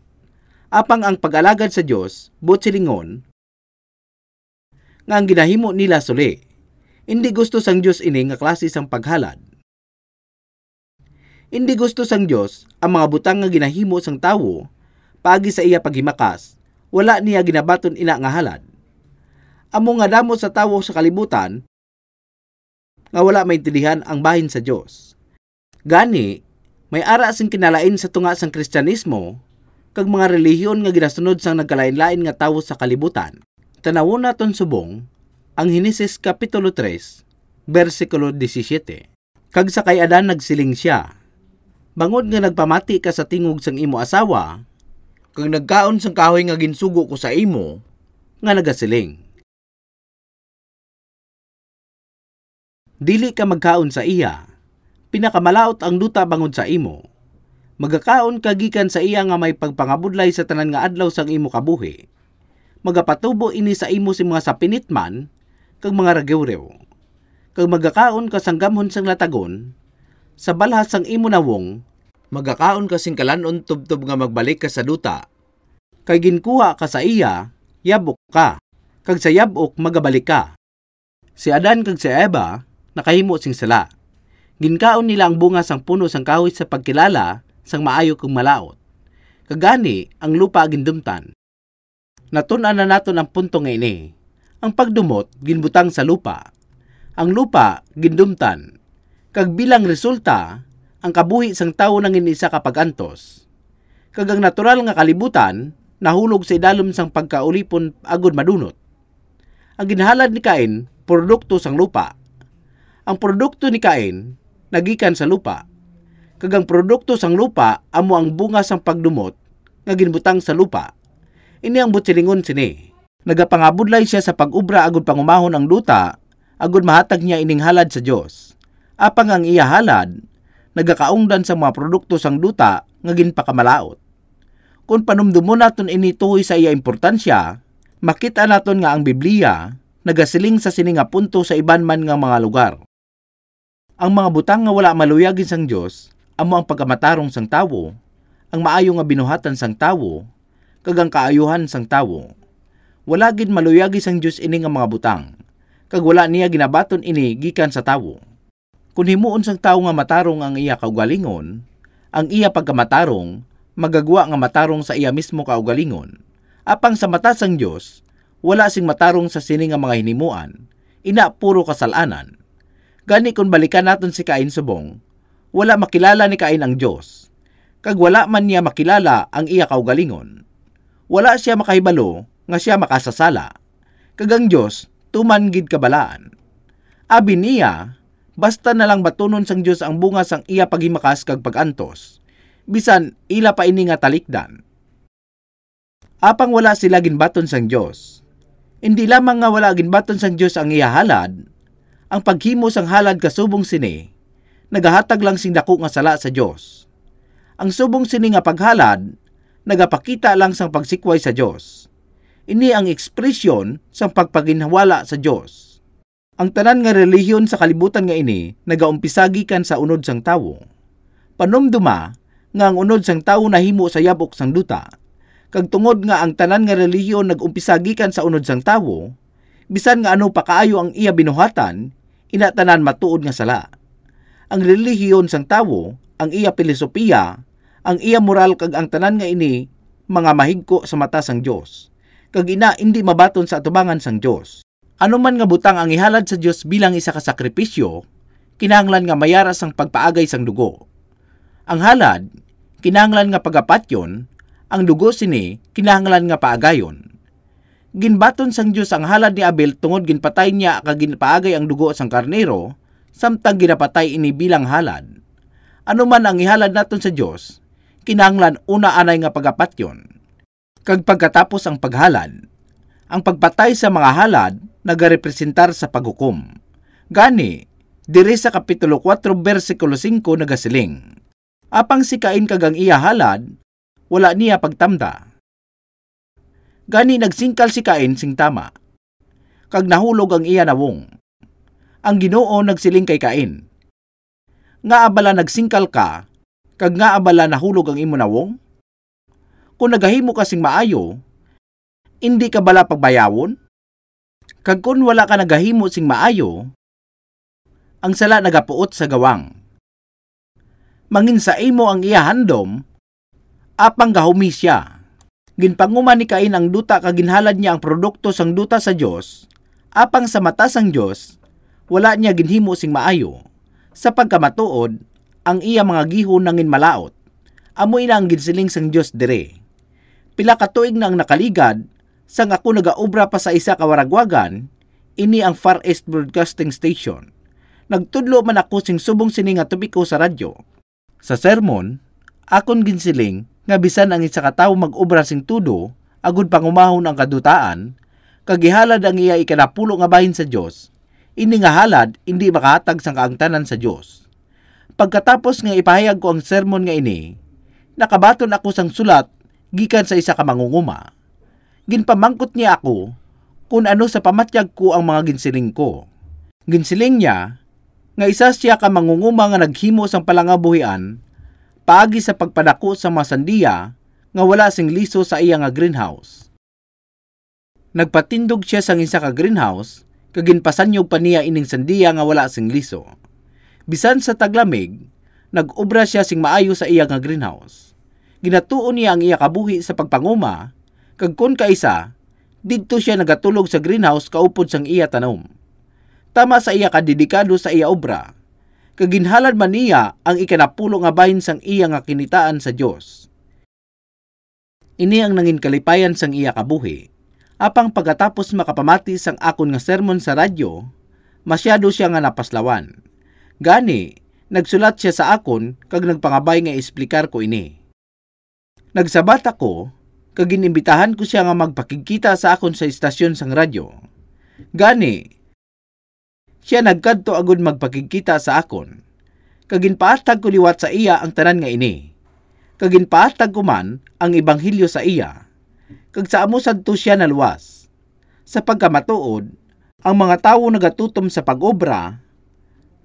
Apang ang pag-alagad sa Dios, butsilingon, nga ang ginahimo nila suli. Hindi gusto sang Dios ini nga klase sang paghalad. Hindi gusto sang Dios ang mga butang nga ginahimo sang tawo, paagi sa iya paghimakas, wala niya ginabaton ina nga halad. Amo nga damo sa tawo sa kalibutan, nga wala maintindihan ang bahin sa Dios. Gani, may ara sing kinalain sa tunga sang Kristyanismo, kag mga relihiyon nga ginasunod sang nagkalain-lain nga tawo sa kalibutan. Tanawon naton subong ang Henesis Kapitulo 3, versikulo 17. Kag sa kay Adan nagsiling siya, bangod nga nagpamati ka sa tingog sang imo asawa, kag nagkaon sang kahoy nga ginsugo ko sa imo, nga nagasiling. Dili ka magkaon sa iya, pinakamalaot ang duta bangod sa imo. Magakaon ka gikan sa iya nga may pagpangabudlay sa tanan nga adlaw sang imo kabuhi. Magapatubo ini sa imo si mga sapinitman, kag mga ragewrew. Kag magakaon ka sang gamhon sang latagon, sa balhas sang imo nawong, magakaon ka sing kalanon tubtob nga magbalik ka sa duta. Kay ginkuha ka sa iya, yabok ka, kag sa yabok magabalik ka. Si Adan kag si Eva nakahimo sing sala. Ginkaon nila ang bunga sang puno sang kahoy sa pagkilala sang maayo kung malaot. Kagani ang lupa gindumtan. Natun-an na naton ang punto nga ini. Ang pagdumot ginbutang sa lupa. Ang lupa gindumtan. Kag bilang resulta, ang kabuhi sang tawo nang inisa ka pagantos. Kag ang natural nga kalibutan nahulog sa idalom sang pagkaulipon agud madunot. Ang ginhalad ni Cain, produkto sang lupa. Ang produkto ni Cain nagikan sa lupa. Kag ang produkto sang lupa amo ang bunga sang pagdumot nga ginbutang sa lupa. Ini ang butsilingon sini. Nagapangabudlay siya sa pag-ubra agud pangumahon ang duta agud mahatag niya ining halad sa Dios. Apang ang iya halad nagakaungdan sa mga produkto sang duta nga ginpakamalaot. Kung panumdumon naton ini tuhoy sa iya importansya, makita naton nga ang Biblia nagasiling sa sini nga punto sa iban man nga mga lugar. Ang mga butang nga wala maluyagin sang Dios amo ang pagkamatarong sang tawo, ang maayo nga binuhatan sang tawo, kag ang kaayuhan sang tawo. Wala gid maluyagi sang Dios ini nga mga butang, kag wala niya ginabaton ini gikan sa tawo. Kung himuon sang tawo nga matarong ang iya kaugalingon, ang iya pagkamatarong magagwa nga matarong sa iya mismo kaugalingon. Apang sa mata sang Dios, wala sing matarong sa sini nga mga hinimuan, ina puro kasalanan. Gani kung balikan naton si Cain subong, wala makilala ni Cain ang Dios, kag wala man niya makilala ang iya kaugalingon. Wala siya makahibalo nga siya makasasala, kag ang Dios tuman gid kabalaan. Abi niya, basta na lang batunon sang Dios ang bunga sang iya paghimakas kag pagantos, bisan ila pa ini nga talikdan. Apang wala sila ginbaton sang Dios. Hindi lamang nga wala ginbaton sang Dios ang iya halad, ang paghimo sang halad kasubong sini, nagahatag lang sing dako nga sala sa Dios. Ang subong sini nga paghalad, nagapakita lang sang pagsikway sa Dios. Ini ang ekspresyon sang pagpaginhawala sa Dios. Ang tanan nga relihiyon sa kalibutan nga ini nagaumpisagi kan sa unod sang tawo. Panumduma nga ang unod sang tawo nahimo sa yabok sang duta. Kag tungod nga ang tanan nga relihiyon nagumpisagi kan sa unod sang tawo, bisan nga ano pa kaayo ang iya binuhatan, ina tanan matuod nga sala. Ang relihiyon sang tawo, ang iya filosofiya, ang iya moral kag ang tanan nga ini mga mahigko sa mata sang Dios. Kag ina hindi mabaton sa atubangan sang Dios. Ano man nga butang ang ihalad sa Dios bilang isa ka sakripisyo, kinahanglan nga mayaras ang pagpaagay sang dugo. Ang halad, kinahanglan nga pagapatyon, ang dugo sini kinahanglan nga paagayon. Ginbaton sang Dios ang halad ni Abel tungod ginpatay niya kag ginpaagay ang dugo sang karnero, samtang ginapatay ini bilang halad. Ano man ang ihalad naton sa Dios, kinahanglan una anay nga pagapatyon. Kag pagkatapos ang paghalad, ang pagpatay sa mga halad nagarepresentar sa paghukom. Gani, diri sa Kapitulo 4, versikulo 5 nagasiling, apang si Cain kag ang iya halad, wala niya pagtamda. Gani nagsingkal si Cain sing tama, kag nahulog ang iya nawong. Ang Ginoo nagsiling kay Cain, nga abala nagsingkal ka, kag nga abala nahulog ang imo nawong? Kung nagahimo kasing maayo, hindi ka bala pagbayawon? Kag kung wala ka nagahimo sing maayo, ang sala nagapuot sa gawang. Mangin sa imo ang iya handom, apang gahumi siya. Ginpanguman ni Cain ang duta kag ginhalad niya ang produkto sang duta sa Dios, apang sa mata sang Dios, wala niya ginhimo sing maayo. Sa pagkamatuod, ang iya mga gihon nangin malaot. Amoy na ang ginsiling sang Dios dire. Pila ka tuig na ang nakaligad, sang ako nagaobra pa sa isa ka waragwagan, ini ang Far East Broadcasting Station. Nagtudlo man ako sing subong sini nga topiko sa radyo. Sa sermon, akon ginsiling nga bisan ang isa ka tawo mag-obra sing tudo, agud pangumahon ang kadutaan, kag ihalad ang iya ikanapulo nga bahin sa Dios. Ini nga halad hindi makahatag sang kaangtanan sa Dios. Pagkatapos nga ipahayag ko ang sermon nga ini, nakabaton ako sang sulat gikan sa isa ka mangunguma. Ginpamangkot niya ako kung ano sa pamatyag ko ang mga ginsiling ko. Ginsiling niya nga isa siya ka mangunguma nga naghimo sang palangabuhian paagi sa pagpadako sa mga sandiya nga wala sing liso sa iya nga greenhouse. Nagpatindog siya sang isa ka greenhouse kag ginpasanyog pa niya ining sandiya nga wala sing liso. Bisan sa taglamig, nag-obra siya sing maayo sa iya nga greenhouse. Ginatuon niya ang iya kabuhi sa pagpanguma, kag kun kaisa, didto siya nagatulog sa greenhouse kaupod sang iya tanom. Tama sa iya kadedikado sa iya obra, kag ginhalad man niya ang ikanapulo nga bahin sang iya nga kinitaan sa Dios. Ini ang nangin kalipayan sang iya kabuhi. Apang pagkatapos makapamati sang akon nga sermon sa radyo, masyado siya nga napaslawan. Gani, nagsulat siya sa akon kag nagpangabay nga explicar ko ini. Nagsabat ako, kag inimbitahan ko siya nga magpakikita sa akon sa istasyon sang radyo. Gani, siya nagkadto agud magpakikita sa akon. Kag ginpaatag ko liwat sa iya ang tanan nga ini. Kag ginpaatag ko man ang ebanghelyo sa iya. Kag sa amo sadto siya naluwas. Sa pagkamatuod, ang mga tawo nagatutom sa pag-obra,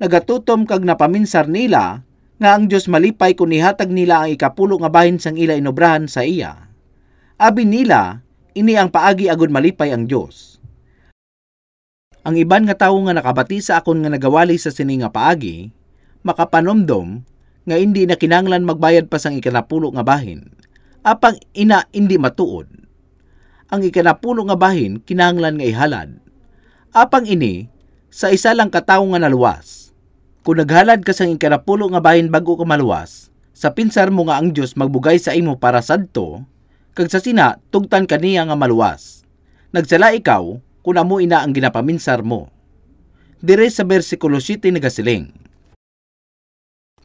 nagatutom kag napaminsar nila nga ang Dios malipay kung ihatag nila ang ikapulo nga bahin sang ila inobrahan sa iya. Abi nila, ini ang paagi agud malipay ang Dios. Ang iban nga tawo nga nakabati sa akon nga nagawali sa sini nga paagi, makapanomdom nga hindi na kinahanglan magbayad pa sang ikanapulo nga bahin. Apang ina hindi matuod. Ang ikanapulo nga bahin kinahanglan nga ihalad. Apang ini, sa isa lang katawo nga naluwas. Kung naghalad ka sang ikanapulo nga bahin bago ka maluwas, sa pinsar mo nga ang Dios magbugay sa imo para sadto, kag sa sina tugtan kaniya nga maluwas. Nagsala ikaw, kung amo ina ang ginapaminsar mo. Dire sa bersikulo 7 nagasiling,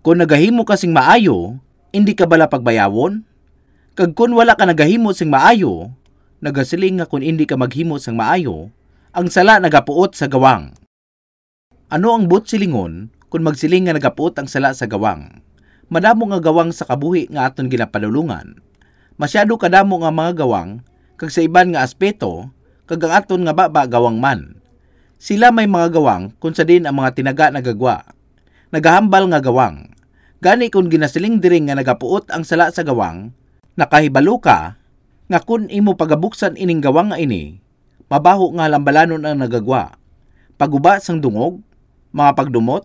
kung nagahimo kasing maayo, hindi ka bala pagbayawon? Kag kung wala ka nagahimo sing maayo, nagasiling nga kung hindi ka maghimo sang maayo, ang sala nagapuot sa gawang. Ano ang but silingon kung magsiling nga nagapuot ang sala sa gawang? Madamo nga gawang sa kabuhi nga aton ginapadulungan. Masyado kadamo nga mga gawang, kag sa iban nga aspeto, kag ang aton nga baba gawang man. Sila may mga gawang kung sa din ang mga tinaga nagagwa. Nagahambal nga gawang. Gani kung ginasiling diring nga nagapuot ang sala sa gawang, nakahibalo ka, nga kung imo pagabuksan ining gawang nga ini, mabaho nga lambalanon ang nagagwa. Paguba sang dungog, mga pagdumot,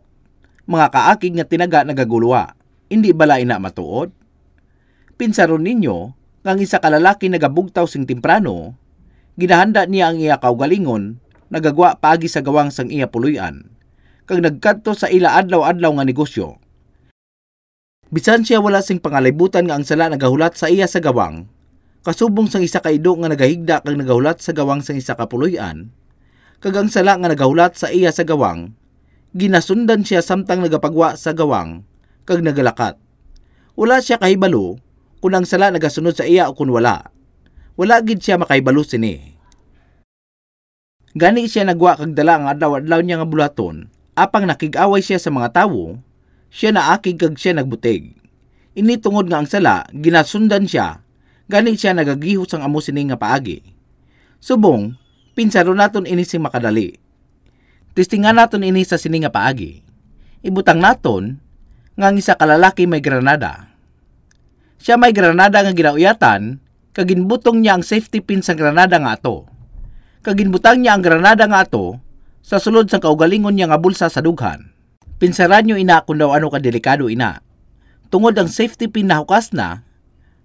mga kaakig nga tinaga nagagulwa, hindi bala ina matuod? Pinsaron ninyo, nga ang isa kalalaki nagabugtaw sing temprano, ginahanda niya ang iya kaugalingon, nagagwa paagi sa gawang sang iya puluyan, kag nagkadto sa ila adlaw-adlaw nga negosyo. Bisan siya wala sing pangalibutan nga ang sala nagahulat sa iya sa gawang, kasubong sang isa ka ido nga nagahigda kag nagahulat sa gawang sang isa ka puluyan, kag ang sala nga nagahulat sa iya sa gawang, ginasundan siya samtang nagapagwa sa gawang, kag nagalakat. Wala siya kahibalo kung ang sala nagasunod sa iya o kung wala. Wala gid siya makahibalo sini. Gani siya nagwa kag dala ang adlaw-adlaw niya nga bulaton, apang nakig-away siya sa mga tawo, siya naakig kag siya nagbutig. Ini tungod nga ang sala, ginasundan siya, gani siya nagagihos ang amo sini nga paagi. Subong, pinsaro naton ini sing makadali. Testingan naton ini sa sini nga paagi. Ibutang naton, nga ang isa kalalaki may granada. Siya may granada nga ginauyatan, kaginbutong niya ang safety pin sa granada nga ato. Kaginbutang niya ang granada nga ato, sa sulod sa kaugalingon niya nga bulsa sa dughan. Pinsaran nyo ina kung daw ano kadelikado ina. Tungod ang safety pin na hukas na,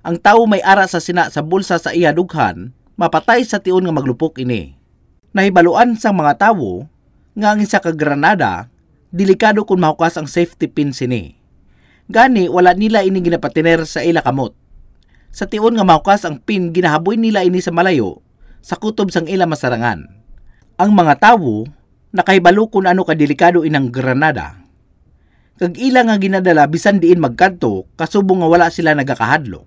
ang tao may ara sa sina sa bulsa sa iya dughan, mapatay sa tiun nga maglupok ini. Nahibaluan sang mga tawo, nga ang isa ka granada, delikado kung mahukas ang safety pin sini. Gani, wala nila ini ginapatiner sa ila kamot. Sa tiun nga mahukas ang pin, ginahaboy nila ini sa malayo, sa kutob sang ila masarangan. Ang mga tawo, nakahibalo kung ano kadelikado inang granada. Kag ila nga ginadala bisan diin magkadto, kasubong nga wala sila nagakahadlo.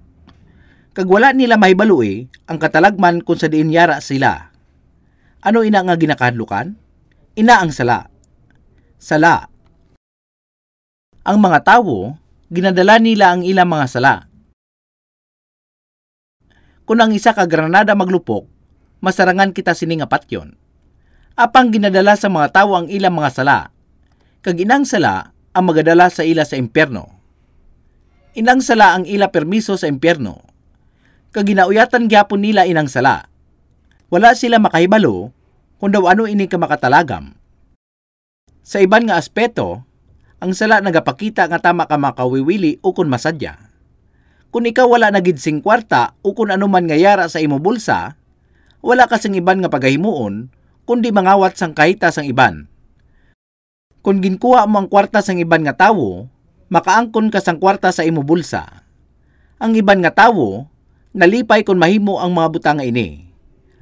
Kag wala nila mahibalo ang katalagman kung sa diin yara sila. Ano ina nga ginakahadlukan? Ina ang sala. Sala. Ang mga tawo, ginadala nila ang ilang mga sala. Kung ang isa ka granada maglupok, masarangan kita sining apat yon. Apang ginadala sa mga tawo ang ilang mga sala, kag inang sala ang magadala sa ila sa impyerno. Inang sala ang ila permiso sa impyerno, kag ginauyatan gyapon nila inang sala. Wala sila makahibalo kung daw ano ini ka makatalagam. Sa iban nga aspeto, ang sala nagapakita nga tama ka makawiwili o kung masadya. Kung ikaw wala nagidsing kwarta o kung anuman nga yara sa imo bulsa, wala kasing iban nga pagahimuon kundi mangawat sang kahita sang iban. Kung ginkuha mo ang kwarta sang iban nga tawo, makaangkon ka sang kwarta sa imo bulsa. Ang iban nga tawo, nalipay kung mahimo ang mga butang nga ini.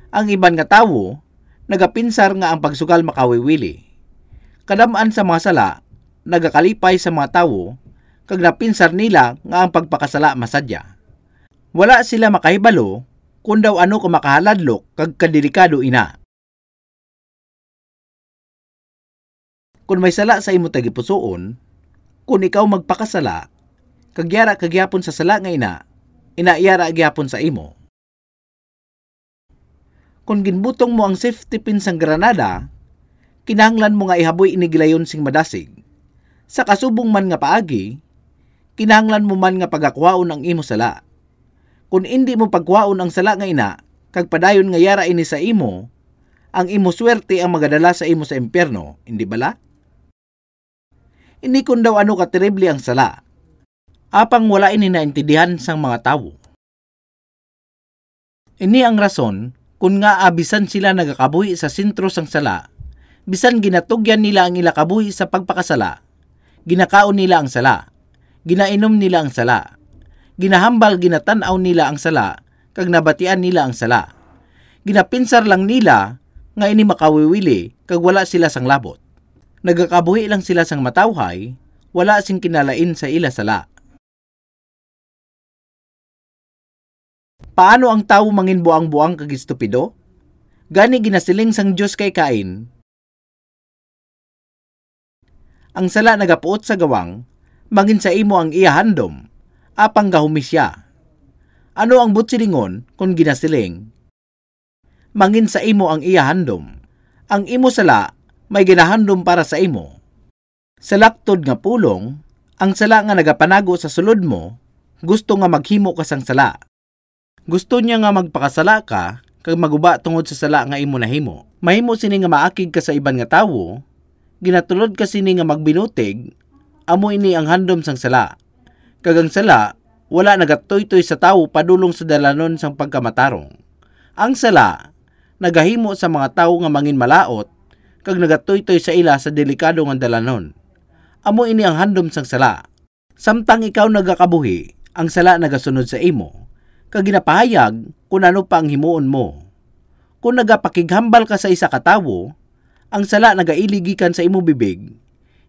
Ang iban nga tawo, nagapinsar nga ang pagsugal makawiwili. Kadamaan sa mga sala, nagakalipay sa mga tawo, kag napinsar nila nga ang pagpakasala masadya. Wala sila makahibalo kung daw ano ka makahaladlok kag kadelikado ina. Kung may sala sa imo tagipusoon, kung ikaw magpakasala, kagyara kagyapon sa sala nga ina, inaiyara gyapon sa imo. Kung ginbutong mo ang safety pin sang granada, kinahanglan mo nga ihaboy inigilayon sing madasig. Sa kasubong man nga paagi, kinahanglan mo man nga pagakuhaon ang imo sala. Kung hindi mo pagkuhaon ang sala nga ina, kag padayon nga yara ini sa imo, ang imo swerte ang magadala sa imo sa impyerno, hindi bala? Ini kung daw ano katerible ang sala, apang wala ini naintindihan sang mga tawo. Ini ang rason kung nga abisan sila nagakabuhi sa sentro sang sala, bisan ginatugyan nila ang ila kabuhi sa pagpakasala, ginakaon nila ang sala, ginainom nila ang sala, ginahambal ginatanaw nila ang sala, kag nabatian nila ang sala. Ginapinsar lang nila nga ini makawiwili kag wala sila sang labot. Nagakabuhi lang sila sang matawhay, wala sing kinalain sa ila sala. Paano ang tawo mangin buang-buang kag estupido? Gani ginasiling sang Dios kay Cain. Ang sala nagapuot sa gawang, mangin sa imo ang iya handom, apang gahumi siya. Ano ang butsilingon kung ginasiling? Mangin sa imo ang iya handom. Ang imo sala may ginahandom para sa imo. Sa laktod nga pulong, ang sala nga nagapanago sa sulod mo, gusto nga maghimo ka sang sala. Gusto niya nga magpakasala ka, kag maguba tungod sa sala nga imo nahimo. Mahimo sini nga maakig ka sa iban nga tawo, ginatulod ka sini nga magbinutig, amo ini ang handom sang sala. Kag ang sala, wala nagatoy-toy sa tawo padulong sa dalanon sang pagkamatarong. Ang sala, nagahimo sa mga tawo nga mangin malaot, kag nagatoy-toy sa ila sa delikado nga dalanon. Amo ini ang handom sang sala. Samtang ikaw nagakabuhi, ang sala nagasunod sa imo, kag ginapahayag kung ano pa ang himuon mo. Kung nagapakighambal ka sa isa ka tawo, ang sala nagailigikan sa imo bibig,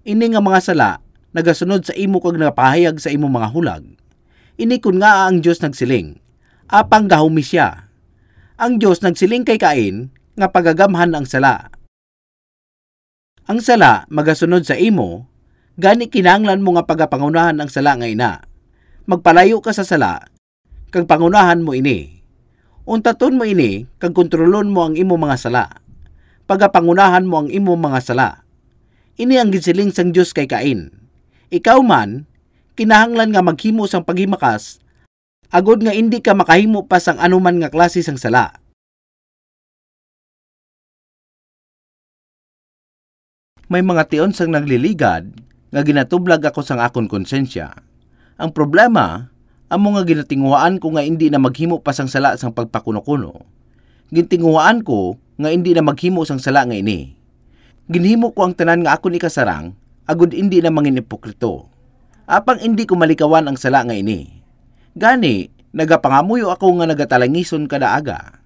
ini nga mga sala nagasunod sa imo kag nagapahayag sa imo mga hulag. Ini kun nga ang Dios nagsiling, apang gahumi siya. Ang Dios nagsiling kay Cain nga pagagamhan ang sala. Ang sala magasunod sa imo, gani kinahanglan mo nga pagapangunahan ang sala nga ina. Magpalayo ka sa sala, kag pangunahan mo ini. Untaton mo ini, kag kontrolon mo ang imo mga sala. Pagapangunahan mo ang imo mga sala. Ini ang gisiling sang Dios kay Cain. Ikaw man, kinahanglan nga maghimo sang paghimakas, agod nga indi ka makahimo pa sang anuman nga klase sang sala. May mga tion sang nagliligad, nga ginatublag ako sang akon konsensya. Ang problema, amo nga ginatinguhaan ko nga indi na maghimo pa sang sala sang pagpakuno-kuno. Gintinguhaan ko nga indi na maghimo sang sala nga ini. Ginhimo ko ang tanan nga akon ikasarang, agud indi na mangin ipokrito. Apang indi ko malikawan ang sala nga ini. Gani, nagapangamuyo ako nga nagatalangison kada aga.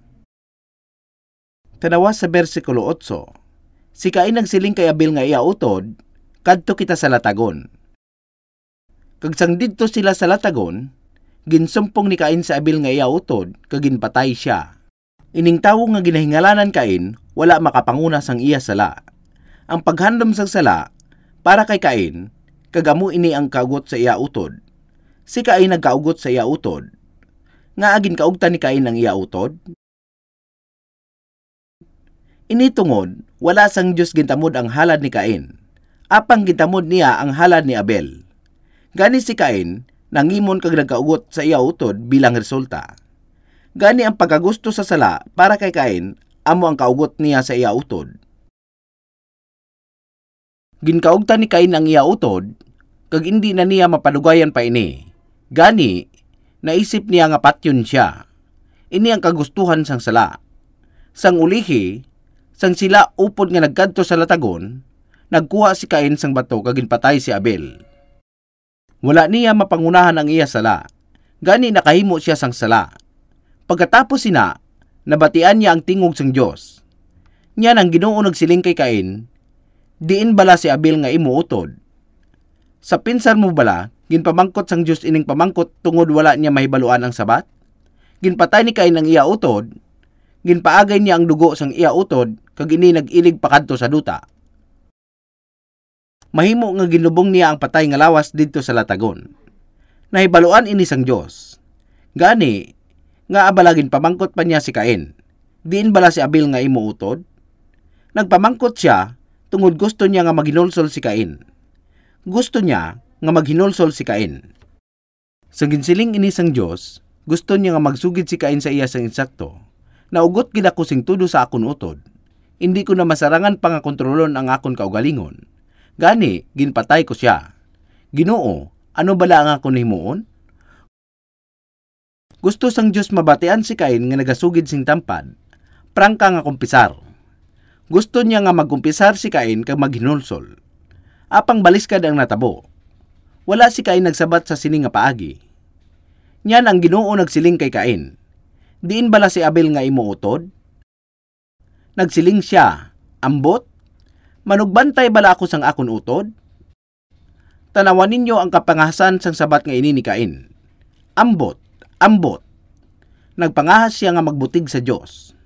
Tanawa sa bersikulo 8. Si Cain nagsiling kay Abel nga iya utod, kadto kita sa latagon. Kag sang didto sila sa latagon, ginsumpong ni Cain sa Abel nga iya utod, kag ginpatay siya. Ining tawo nga ginahingalanan Cain, wala makapanguna sang iya sala. Ang paghandom sang sala, para kay Cain, kag amo ini ang kaugot sa iya utod. Si Cain nagkaugot sa iya utod. Nga agin kaugtan ni Cain ang iya utod? Ini tungod, wala sang Dios gintamod ang halad ni Cain. Apang gintamod niya ang halad ni Abel. Gani si Cain, nangimon kag nagkaugot sa iya utod bilang resulta. Gani ang pagkagusto sa sala para kay Cain, amo ang kaugot niya sa iya utod. Ginkaugtan ni Cain ang iya utod, kag hindi na niya mapadugayan pa ini. Gani, naisip niya nga patyon siya. Ini ang kagustuhan sang sala. Sang ulihi, sang sila upod nga nagkadto sa latagon, nagkuha si Cain sang bato kag ginpatay si Abel. Wala niya mapangunahan ang iya sala. Gani nakahimo siya sang sala. Pagkatapos sina, nabatian niya ang tingog sang Dios. Nya nang Ginoo nagsiling kay Cain, diin bala si Abel nga imo utod. Sa pinsan mo bala, ginpamangkot sang Dios ining pamangkot tungod wala niya mahibaluan ang sabat? Ginpatay ni Cain ang iya utod, ginpaagay niya ang dugo sang iya utod, kag ini nag-ilig pakadto sa duta. Mahimo nga ginlubong niya ang patay nga lawas didto sa latagon. Nahibaluan ini sang Dios. Gani, nga abalagin pamangkot pa niya si Cain. Diin bala si Abel nga imo utod? Nagpamangkot siya, tungod gusto niya nga maghinulsol si Cain. Gusto niya nga maghinulsol si Cain. Sa ginsiling ini sang Dios, gusto niya nga magsugid si Cain sa iya sang insakto. Naugot gid ako sing tudo sa akon utod. Hindi ko na masarangan pa nga kontrolon ang akon kaugalingon. Gani, ginpatay ko siya. Ginoo, ano bala ang akon himuon? Gusto sang Dios mabatian si Cain nga nagasugid sing tampad. Prangka nga kumpisar. Gusto niya nga magkumpisar si Cain kag maghinulsol. Apang baliskad ang natabo. Wala si Cain nagsabat sa sini nga paagi. Nyan ang Ginoo nagsiling kay Cain. Diin bala si Abel nga imo utod? Nagsiling siya, ambot, manugbantay bala ako sang akon utod? Tanawan ninyo ang kapangahasan sang sabat nga ini ni Cain. Ambot, ambot. Nagpangahas siya nga magbutig sa Dios.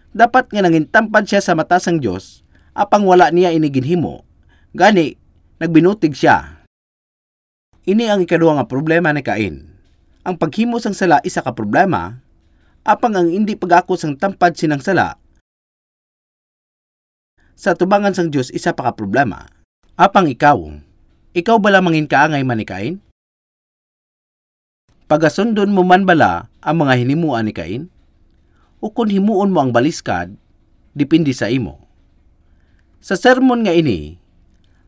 Dapat nga nangintampad siya sa mata sang Dios, apang wala niya iniginhimo. Gani, nagbinutig siya. Ini ang ikaduha nga problema ni Cain. Ang paghimo sang sala isa ka problema, apang ang hindi pag-ako sang tampad sinang sala sa tubangan sang Dios isa pa ka problema. Apang ikaw bala mangin kaangay man ni Cain? Pagasundon mo man bala ang mga hinimuan ni Cain? O kung himuon mo ang baliskad, dipindi sa imo. Sa sermon nga ini,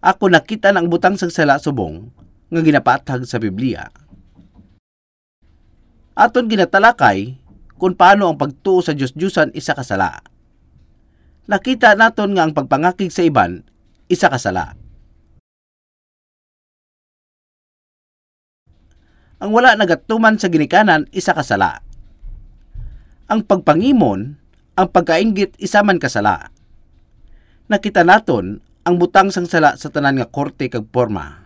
ako nakita ng butang sang sala subong nga ginapatag sa Biblia. Aton ginatalakay kung paano ang pagtuo sa Diyos-Diyusan isa ka sala. Nakita naton nga ang pagpangakig sa iban isa ka sala. Ang wala nagatuman sa ginikanan isa ka sala. Ang pagpangimon, ang pagkainggit isa man ka sala. Nakita naton ang butang sang sala sa tanan nga korte kag porma.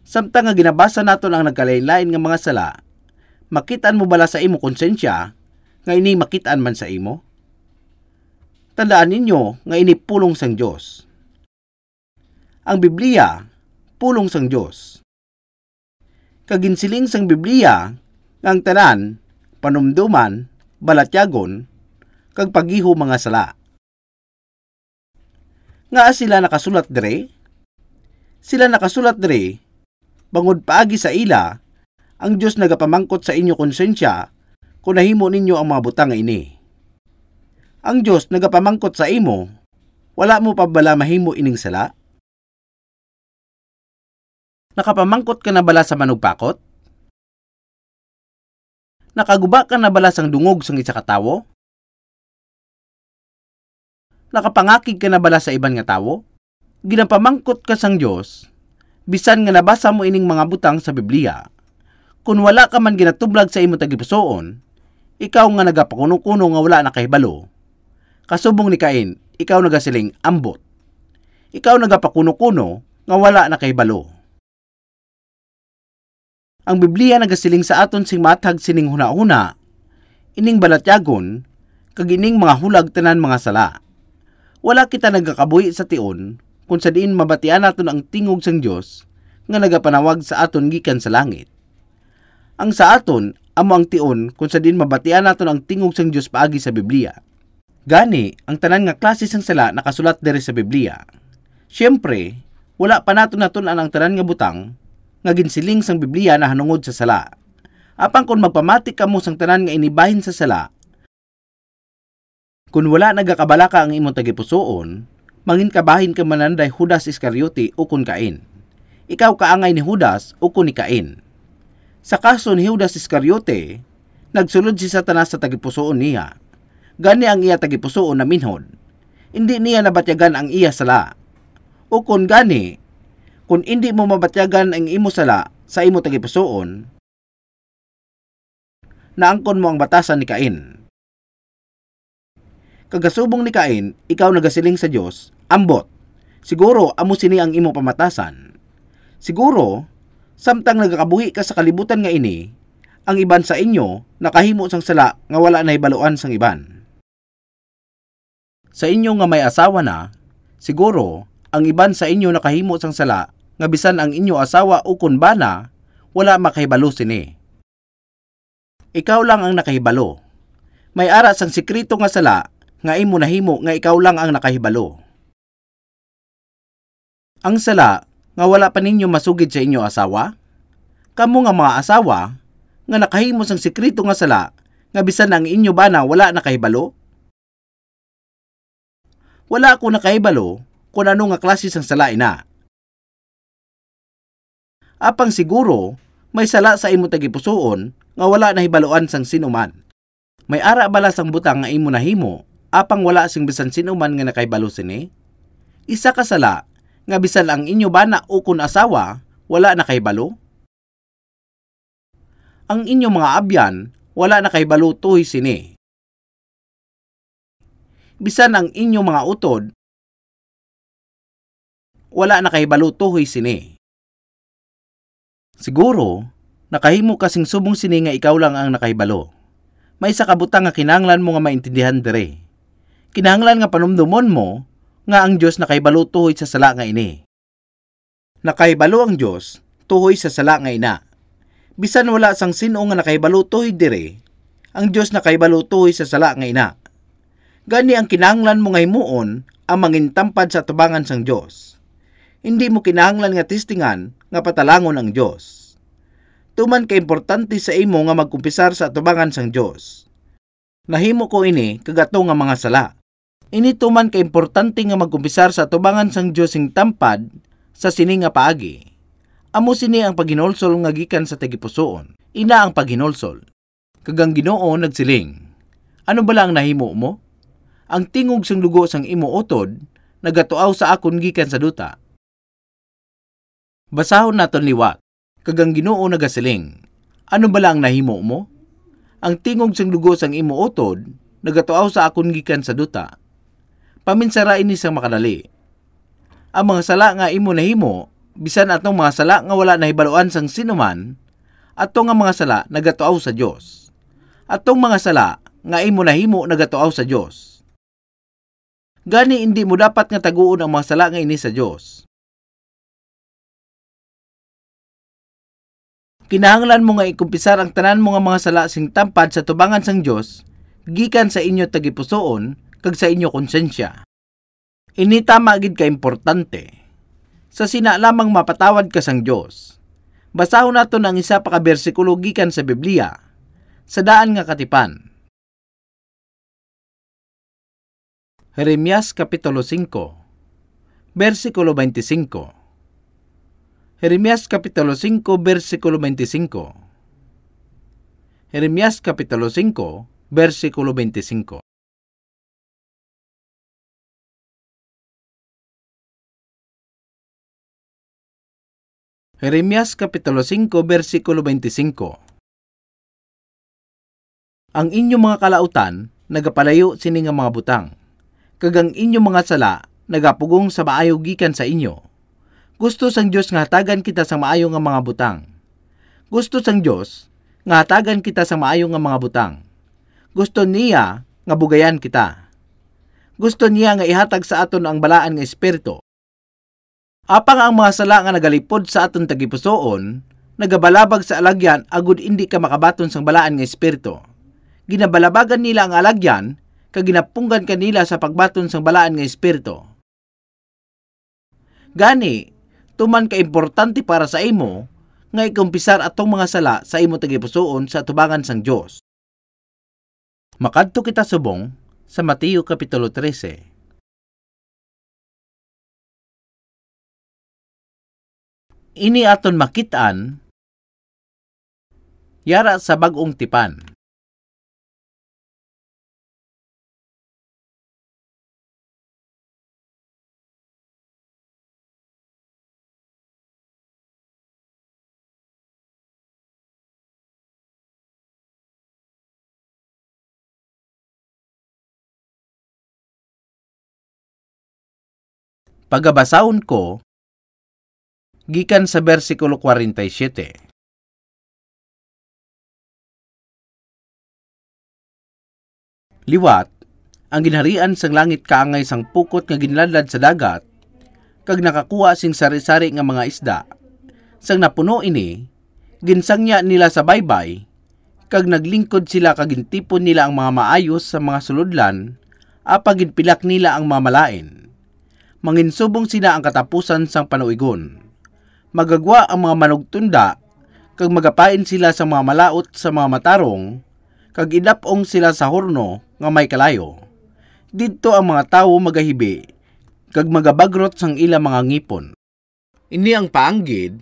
Samtang nga ginabasa naton ang nagkalain-lain nga mga sala, makitaan mo bala sa imo konsensya nga ini makitaan man sa imo? Tandaan ninyo nga ini pulong sang Dios. Ang Biblia, pulong sang Dios. Kaginsiling sang Biblia nga ang tanan, panumduman, balatyagon, kag pagiho mga sala. Nga sila nakasulat dire? Sila nakasulat dire, bangod paagi sa ila, ang Diyos nagapamangkot sa inyo konsensya kung nahimo ninyo ang mga butang ini. Ang Diyos nagapamangkot sa imo, wala mo pa bala mahimo ining sala? Nakapamangkot ka na bala sa manugpakot? Nakaguba ka na bala sang dungog sang isa ka tawo? Nakapangakig ka na bala sa iban nga tawo? Ginapamangkot ka sang Dios, bisan nga nabasa mo ining mga butang sa Biblia. Kung wala ka man ginatublag sa imo tagipusoon, ikaw nga nagapakuno-kuno nga wala nakahibalo. Kasubong ni Cain, ikaw nagasiling ambot. Ikaw nagapakuno-kuno nga wala nakahibalo. Ang Biblia nagasiling sa aton sing matag sining huna-huna, ining balatyagon, kag ining mga hulag tanan mga sala. Wala kita nagakabuhi sa tion, kung sa diin mabatian naton ang tingog sang Dios nga nagapanawag sa aton gikan sa langit. Ang sa aton, amo ang tion kung sa diin mabatian naton ang tingog sang Dios paagi sa Biblia. Gani, ang tanan nga klase sang sala nakasulat diri sa Biblia. Siyempre, wala pa naton ang tanan nga butang nga ginsiling sang Biblia na hanungod sa sala. Apang kung magpamati ka mo sang tanan nga inibahin sa sala, kung wala nagakabalaka ang imong tagipusoon, mangin kabahin ka mananday Judas Iscariote o kun Cain. Ikaw kaangay ni Judas o kun ni Cain. Sa kaso ni Judas Iscariote, nagsulod si Satanas sa tagipusoon niya. Gani ang iya tagipusoon na minhod. Hindi niya nabatyagan ang iya sala. O kun gani, kung hindi mo mabatyagan ang imo sala sa imo tagipusoon, naangkon mo ang batasan ni Cain. Kagasubong ni Cain, ikaw nagasiling sa Dios, ambot. Siguro amo sini ang imo pamatasan. Siguro, samtang nagakabuhi ka sa kalibutan nga ini, ang iban sa inyo nakahimo sang sala nga wala na hibaluan sang iban. Sa inyo nga may asawa na, siguro ang iban sa inyo nakahimo sang sala nga bisan ang inyo asawa o kun bana, wala makahibalo sini. Ikaw lang ang nakahibalo. May ara sang sikrito nga sala nga imo nahimo nga ikaw lang ang nakahibalo. Ang sala nga wala pa ninyo masugid sa inyo asawa? Kamo nga mga asawa nga nakahimo sang sikrito nga sala nga bisan ang inyo bana wala nakahibalo? Wala ako nakahibalo kung ano nga klase sang sala ina. Apang siguro, may sala sa imo tagipusoon nga wala nahibaluan sang sinuman. May ara bala sang butang nga imo nahimo, apang wala sing bisan sinuman nga nakahibalo sini? Isa ka sala nga bisan ang inyo bana o kun asawa wala nakahibalo? Ang inyo mga abyan wala nakahibalo tuhoy sini. Bisan ang inyong mga utod, wala na kahibalo tuhoy sini. Siguro, nakahimo kasing subong sini nga ikaw lang ang nakahibalo. May isa kabutang nga kinahanglan mo nga maintindihan dire. Kinahanglan nga panumdumon mo nga ang Dios nakahibalo tuhoy sa sala nga ini. Nakahibalo ang Dios tuhoy sa sala nga ina. Bisan wala sang sino nga nakahibalo tuhoy dire, ang Dios nakahibalo tuhoy sa sala nga ina. Gani ang kinahanglan mo nga himuon ang mangintampad sa tubangan sang Dios. Hindi mo kinahanglan nga testingan nga patalangon ang Dios. Tuman ka importante sa imo nga magkumpisar sa tubangan sang Dios. Nahimo ko ini kagato nga mga sala. Ini tuman ka importante nga magkumpisar sa tubangan sang Dios sing tampad sa sini nga paagi. Amo sini ang paghinulsol nga gikan sa tagipusoon. Ina ang paghinulsol. Kagang Ginoo nagsiling, ano bala ang nahimo mo? Ang tingog sang dugo sang imo utod nagatuaw sa akon gikan sa duta. Basahon naton liwat. Kagang Ginoo nagasiling, ano bala ang nahimo mo? Ang tingog sang dugo sang imo utod nagatuaw sa akon gikan sa duta. Paminsara ini sang makadali. Ang mga sala nga imo nahimo, bisan atong mga sala nga wala nahibaluan sang sinuman, atong nga mga sala nagatuaw sa Dios. Atong mga sala nga imo nahimo nagatuaw sa Dios. Gani hindi mo dapat nga taguon ang mga sala nga ini sa Dios. Kinahanglan mo nga ikumpisar ang tanan mo nga mga sala sing tampad sa tubangan sang Dios, gikan sa inyo tagipusoon kag sa inyo konsensya. Ini tama gid ka importante. Sa sina lamang mapatawad ka sang Dios. Basahon naton ang isa pa ka bersikulo gikan sa Biblia, sa daan nga katipan. Jeremias Kapitulo 5, versikulo 25. Jeremias Kapitulo 5, versikulo 25. Jeremias Kapitulo 5, versikulo 25. Jeremias Kapitulo 5, versikulo 25. Ang inyong mga kalautan nagapalayo sini nga mga butang, kagang inyong mga sala nagapugong sa maayo gikan sa inyo. Gusto sang Dios nga hatagan kita sa maayo nga mga butang. Gusto sang Dios nga hatagan kita sa maayo nga mga butang. Gusto niya nga bugayan kita. Gusto niya nga ihatag sa aton ang balaan nga espiritu. Apang ang mga sala nga nagalipod sa aton tagipusoon, nagabalabag sa alagyan agud indi ka makabaton sang balaan nga espiritu. Ginabalabagan nila ang alagyan kag ginapunggan kanila sa pagbaton sang balaan nga espiritu. Gani, tuman ka importante para sa imo nga ikumpisar atong mga sala sa imo tagipusoon sa tubangan sang Dios. Makadto kita subong sa Mateo Kapitulo 13. Ini aton makitaan yara sa bag-ong tipan. Pagabasahon ko, gikan sa versikulo 47. Liwat, ang ginharian sang langit kaangay sang pukot nga ginladlad sa dagat, kag nakakuha sing sari-sari nga mga isda. Sang napuno ini, ginsangya nila sa baybay, kag naglingkod sila kag gintipon nila ang mga maayos sa mga suludlan, apag ginpilak nila ang mamalain. Manginsubong sila ang katapusan sang panuigon. Magagwa ang mga manugtunda, kag magapain sila sa mga malaot sa mga matarong, kag idapong sila sa horno nga may kalayo. Didto ang mga tawo magahibi, kag magabagrot sang ila mga ngipon. Ini ang paanggid,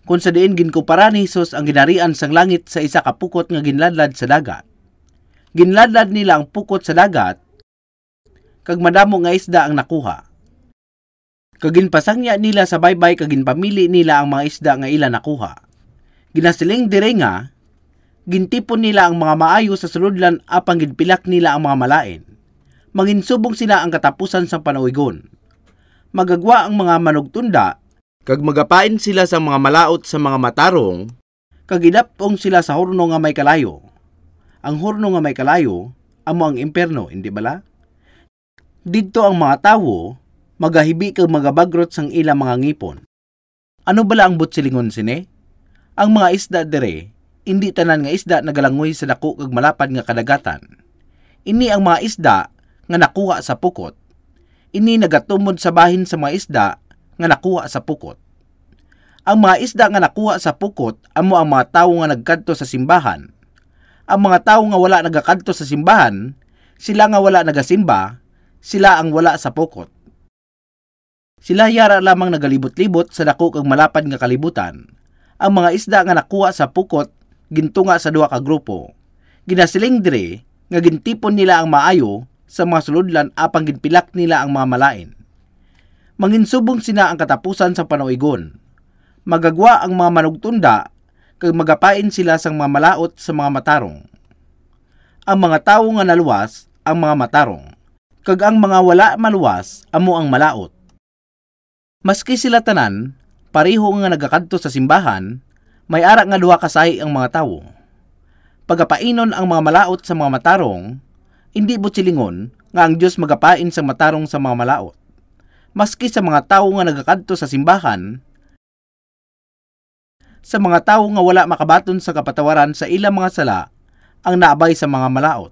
kung sa diin ginkumpara ni Jesus ang ginarian sang langit sa isa ka pukot nga ginladlad sa dagat. Ginladlad nila ang pukot sa dagat, kag madamo nga isda ang nakuha. Kaginpasangya nila sa baybay kaginpamili nila ang mga isda nga ila nakuha. Ginasiling dire nga, gintipon nila ang mga maayo sa suludlan apang ginpilak nila ang mga malain. Manginsubong sila ang katapusan sa panuigon. Magagwa ang mga manugtunda, kag magapain sila sa mga malaot sa mga matarong, kag idapong sila sa horno nga may kalayo. Ang horno nga may kalayo, amo ang impierno, hindi bala? Didto ang mga tawo, magahibi kag magabagrot sang ilang mga ngipon. Ano bala ang butsilingon sini? Ang mga isda dire, hindi tanan nga isda nagalangoy sa dako kag malapad nga kadagatan. Ini ang mga isda nga nakuha sa pukot. Ini nagatumod sa bahin sa mga isda nga nakuha sa pukot. Ang mga isda nga nakuha sa pukot amo ang mga tawo nga nagkadto sa simbahan. Ang mga tawo nga wala nagakadto sa simbahan, sila nga wala nagasimba, sila ang wala sa pukot. Sila yara lamang nagalibot-libot sa dako kag malapad nga kalibutan. Ang mga isda nga nakuha sa pukot gintunga sa duha ka grupo. Ginasiling dire nga gintipon nila ang maayo sa mga suludlan apang ginpilak nila ang mga malain. Manginsubong sina ang katapusan sa panuigon. Magagwa ang mga manugtunda kag magapain sila sang mga malaot sa mga matarong. Ang mga tawo nga naluwas ang mga matarong, kag ang mga wala maluwas amo ang malaot. Maski sila tanan pareho nga nagakadto sa simbahan, may ara nga duha ka sahi ang mga tawo. Pagapainon ang mga malaot sa mga matarong, hindi butsilingon nga ang Dios magapain sa matarong sa mga malaot. Maski sa mga tawo nga nagakadto sa simbahan, sa mga tawo nga wala makabaton sa kapatawaran sa ilang mga sala, ang naabay sa mga malaot.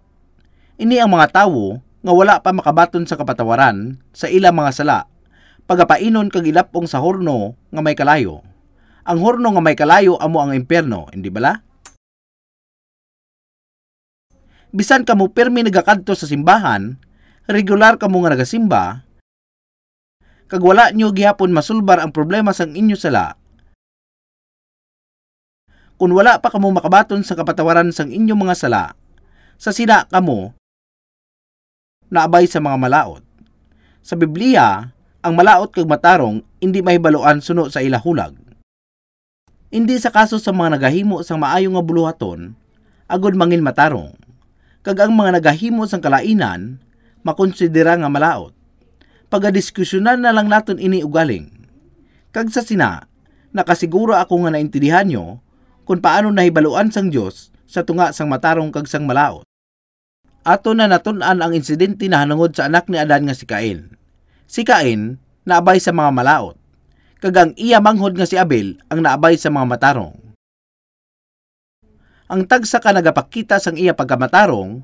Ini ang mga tawo nga wala pa makabaton sa kapatawaran sa ilang mga sala, pagapainon kag ilapong sa horno nga may kalayo. Ang horno nga may kalayo amo ang impierno, hindi bala? Bisan kamo permi nagakadto sa simbahan, regular kamo nga nagasimba, kag wala nyo gihapon masulbar ang problema sang inyo sala, kung wala pa kamo makabaton sa kapatawaran sang inyong mga sala, sa sina kamo naabay sa mga malaot. Sa Biblia, ang malaot kag matarong hindi mahibaloan suno sa ilahulag. Hindi sa kaso sa mga nagahimo sang maayo nga buluhaton, agod mangin matarong. Kag ang mga nagahimo sang kalainan, makonsidera nga malaot. Pagadiskusyonan na lang naton ini ugaling. Kag sa sina, nakasiguro ako nga naintindihan nyo kung paano nahibaluan sang Dios sa tunga sang matarong kag sang malaot. Ato na natun-an ang insidente na hanungod sa anak ni Adan nga si Cain. Si Cain naabay sa mga malaot, kag ang iya manghod nga si Abel ang naabay sa mga matarong. Ang tagsa ka nagapakita sang iya pagkamatarong,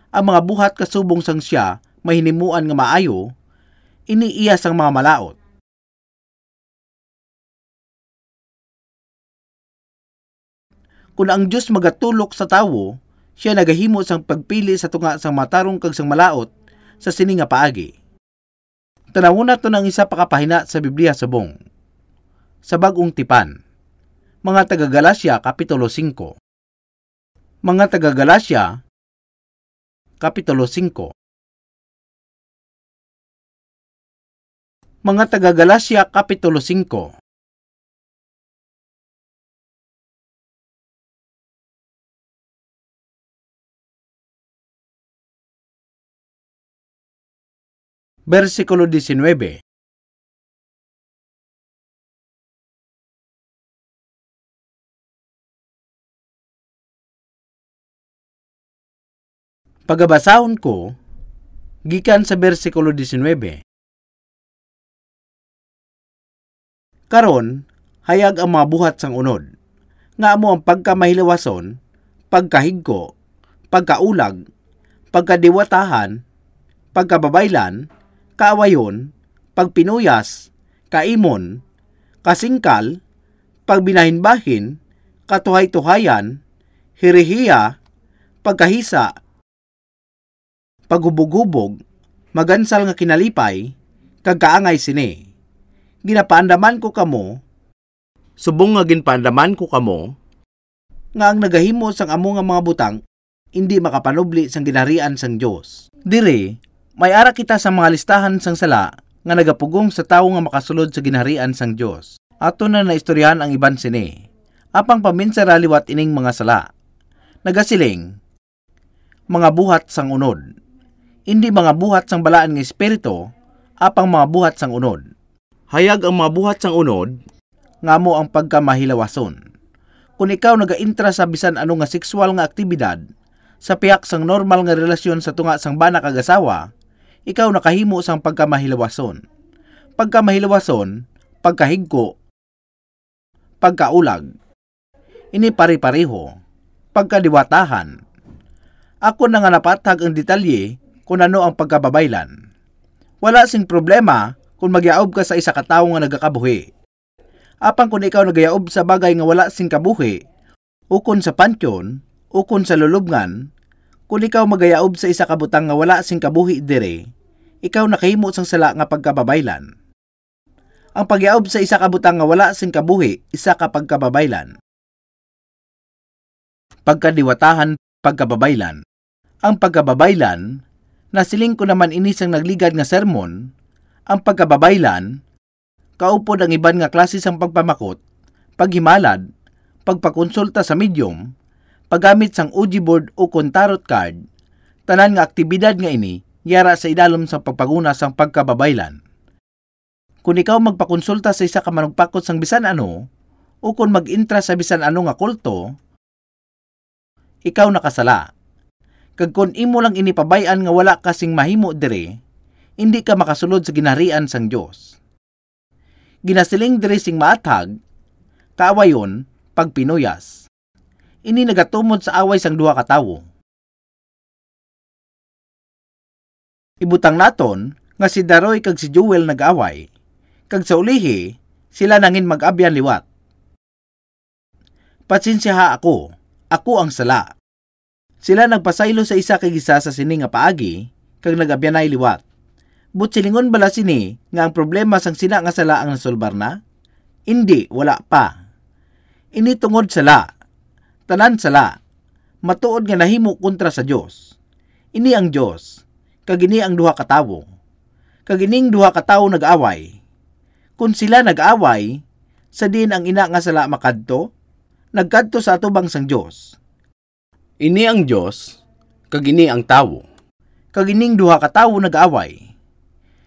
ang mga buhat kasubong sang siya mahinimuan nga maayo, iniiya sang mga malaot. Kung ang Diyos magatulok sa tawo, siya nagahimo sang pagpili sa tunga sang matarong kag sang malaot sa sini nga paagi. Tanawon nato ng isa pa kapahina sa Biblia subong. Sa Bag-ong Tipan. Mga taga-Galasya, Kapitulo 5. Mga taga-Galasya, Kapitulo 5. Mga taga-Galasya, Kapitulo 5. Versikulo 19. Pagabasahon ko, gikan sa versikulo 19. Karon, hayag ang mga buhat sang unod, nga amo ang pagkamahilawason, pagkahigko, pagkaulag, pagkadiwatahan, pagkababaylan, kaawayon, pagpinuyas, kaimon, kasingkal, pagbinahinbahin, katuhay-tuhayan, hirihiya, pagkahisa, paghubog-hubog, magansal nga kinalipay, kag kaangay sini. Ginapaandaman ko kamo, subong nga ginpaandaman ko kamo, nga ang nagahimo sang amo nga mga butang, hindi makapanubli sang ginharian sang Dios. Dire, may ara kita sa mga listahan sang sala nga nagapugong sa tawo nga makasulod sa ginharian sang Dios. Ato na naistoryahan ang iban sini. Apang paminsara liwat ining mga sala. Nagasiling, mga buhat sang unod. Hindi mga buhat sang balaan nga espiritu, apang mga buhat sang unod. Hayag ang mga buhat sang unod, nga mo ang pagkamahilawason. Kung ikaw nagaintra sa bisan ano nga sexual nga aktibidad, sa piyak sang normal nga relasyon sa tunga sang bana kag asawa, ikaw nakahimo sang pagkamahilawason. Pagkamahilawason, pagkahigko, pagkaulag. Ini pari-pareho, pagkadiwatahan. Ako na nga napatag ang detalye kung ano ang pagkababaylan. Wala sing problema kung magyaob ka sa isa ka tawo nga nagakabuhi. Apang kung ikaw nagayaob sa bagay nga wala sing kabuhi, ukon sa pansyon, ukon sa lulubngan, kung ikaw magayaob sa isa ka butang nga wala sing kabuhi dire, ikaw nakahimo sang sala nga pagkababaylan. Ang pagyaob sa isa ka butang nga wala sing kabuhi, isa ka pagkababaylan. Pagkadiwatahan, pagkababaylan. Ang pagkababaylan, nasiling ko naman inisang nagligad nga sermon, ang pagkababaylan, kaupod ang iban nga klase sang pagpamakot, paghimalad, pagpakonsulta sa medium, paggamit sang Ouija board o tarot card, tanan nga aktibidad nga ini, yara sa idalom sang pagpaguna sang pagkababaylan. Kung ikaw magpakonsulta sa isa ka manugpakot sang bisan ano, o kung mag-intra sa bisan ano nga kulto, ikaw nakasala. Kag kung imo lang inipabayan nga wala kasing mahimo dire, hindi ka makasulod sa ginharian sang Dios. Ginasiling dire sing maatag, kaawayon, pagpinuyas. Ini nagatumod sa away sang duha ka tawo. Ibutang naton nga si Daroy kag si Joel nag-away, kag sa ulihi sila nangin mag-abyan liwat. Patsensyaha ako ang sala. Sila nagpasaylo sa isa kag isa sa sini nga paagi, kag nag-abyanay liwat. But silingon bala sini nga ang problema sang sina nga sala ang nasulbar na? Hindi, wala pa. Ini tungod sala. Tanan sala. Matuod nga nahimo kontra sa Dios. Ini ang Dios. Kag ini ang duha ka tawo. Kag ining duha ka tawo nag-away. Kung sila nag-away, sa din ang ina nga sala makadto, nagkadto sa atubang sang Dios. Ini ang Dios, kag ini ang tawo. Kag ining duha ka tawo nag-away.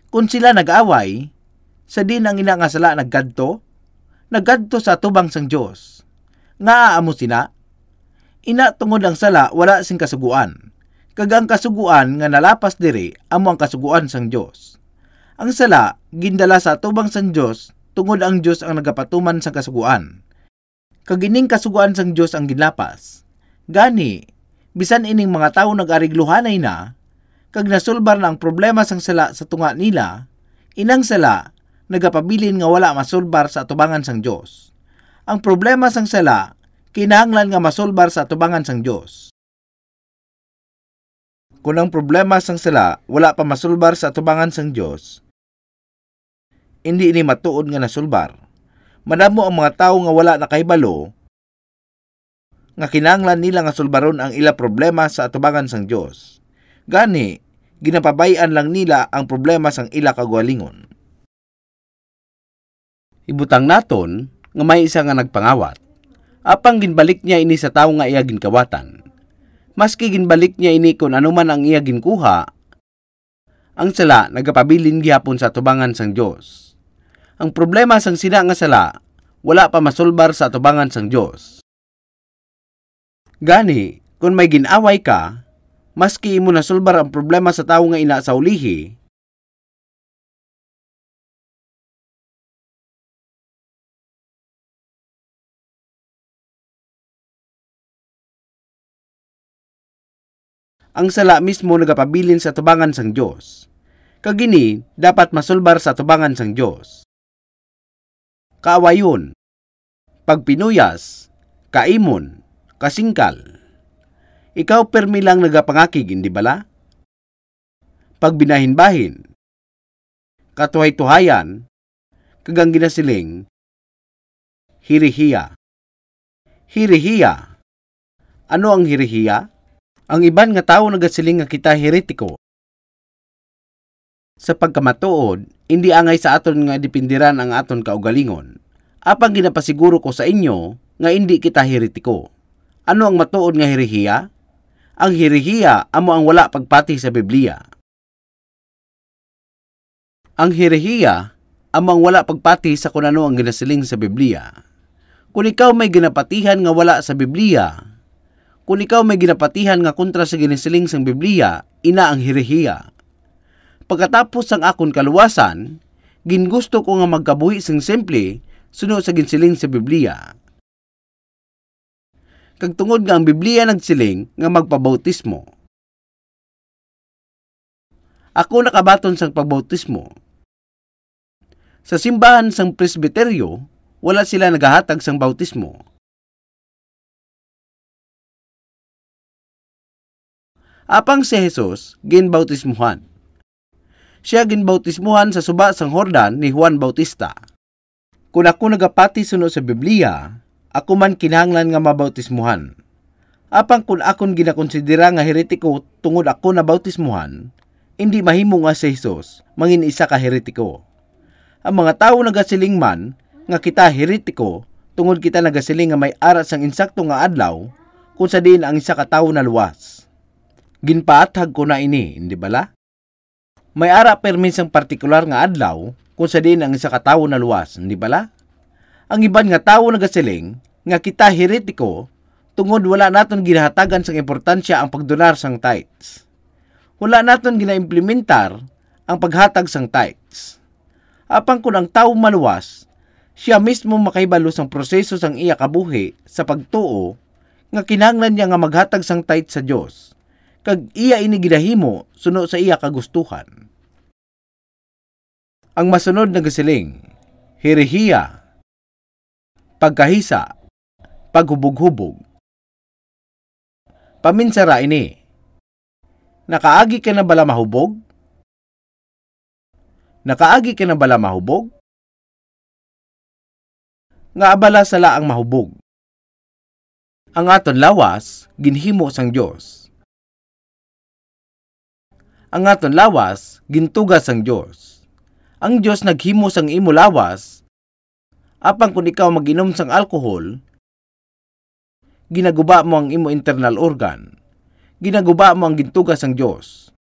Kung sila nag-away, sa din ang ina nga sala nagkadto sa atubang sang Dios. Nga aamo sina, ina tungod ang sala wala sing kasuguan. Kag ang kasuguan nga nalapas diri amo ang kasuguan sang Dios. Ang sala gindala sa atubang sang Dios tungod ang Dios ang nagapatuman sang kasuguan. Kag ining kasuguan sang Dios ang ginlapas. Gani, bisan ining mga tawo nag-arigluhanay na, kag nasulbar na ang problema sang sala sa tunga nila, inang sala nagapabilin nga wala masulbar sa atubangan sang Dios. Ang problema sang sala kinahanglan nga masulbar sa atubangan sang Dios. Kung ang problema sang sala wala pa masulbar sa atubangan sang Dios, hindi ini matuod nga nasulbar. Madamo ang mga tawo nga wala nakahibalo nga kinahanglan nila nga sulbaron ang ila problema sa atubangan sang Dios. Gani, ginapabayan lang nila ang problema sang ila kagalingon. Ibutang naton nga may isa nga nagpangawat. Apang ginbalik niya ini sa tawo nga iya ginkawatan. Maski ginbalik niya ini kung anuman ang iya ginkuha, ang sala nagapabilin gihapon sa atubangan sang Dios. Ang problema sang sina nga sala wala pa masulbar sa atubangan sang Dios. Gani, kung may ginaway ka, maski imo nasulbar ang problema sa tawo nga ina sa ulihi, ang sala mismo nagapabilin sa atubangan sang Dios. Kagini, dapat masulbar sa atubangan sang Dios. Kaawayon, pagpinuyas, kaimon, kasingkal. Ikaw permi lang nagapangakig, hindi bala? Pagbinahin-bahin, katuhay-tuhayan, kagang ginasiling, hirihiya. Hirihiya. Ano ang hirihiya? Ang iban nga tao nagasiling nga kita heretiko. Sa pagkamatuod, hindi angay sa aton nga dipindiran ang aton kaugalingon. Apang ginapasiguro ko sa inyo nga hindi kita heretiko. Ano ang matuod nga herehiya? Ang herehiya amo ang wala pagpati sa Biblia. Ang herehiya amo ang wala pagpati sa kung ano ang ginasiling sa Biblia. Kung ikaw may ginapatihan nga wala sa Biblia, kung ikaw may ginapatihan nga kontra sa ginasiling sa Biblia, ina ang herehiya. Pagkatapos ang akon kaluwasan, gingusto ko nga magkabuhi sing simple sunod sa ginsiling sa Biblia. Kag tungod nga ang Biblia nagsiling nga magpabautismo. Ako nakabaton sang pagbautismo. Sa simbahan sang presbiteryo, wala sila nagahatag sang bautismo. Apang si Jesus ginbautismuhan. Siya ginbautismuhan sa suba sang Jordan ni Juan Bautista. Kung ako nagapati sunod sa Biblia, ako man kinahanglan nga mabautismuhan. Apang kung akon ginakonsidera nga heretiko tungod ako na bautismuhan, hindi mahimo nga si Jesus mangin isa ka heretiko. Ang mga tawo nagasiling man nga kita heretiko tungod kita nagasiling nga may ara sang insakto nga adlaw kung sa diin ang isa ka tawo na luwas. Ginpaathag ko na ini, hindi bala? May ara permis sang partikular nga adlaw kung sa diin ang isa ka tawo na luwas, hindi bala? Ang iban nga tawo nagasiling nga kita heretiko tungod wala naton ginahatagan sang importansya ang pagdonar sang tithes. Wala naton ginaimplementar ang paghatag sang tithes. Apang kung ang tawo maluwas, siya mismo makahibalo sang proseso sang iya kabuhi sa pagtuo nga kinahanglan niya nga maghatag sang tithes sa Dios. Kag iya ini ginahimo sunod sa iya kagustuhan. Ang masunod na gasiling, herehiya, pagkahisa, paghubog-hubog. Paminsara ini, nakaagi ka na bala mahubog? Nakaagi ka na bala mahubog? Nga abala sala ang mahubog. Ang aton lawas, ginhimo sang Dios. Ang aton lawas, gintugas sang Dios. Ang Dios naghimo sang imo lawas, apang kung ikaw mag-inom sang alkohol, ginaguba mo ang imo internal organ. Ginaguba mo ang gintugas sang Dios.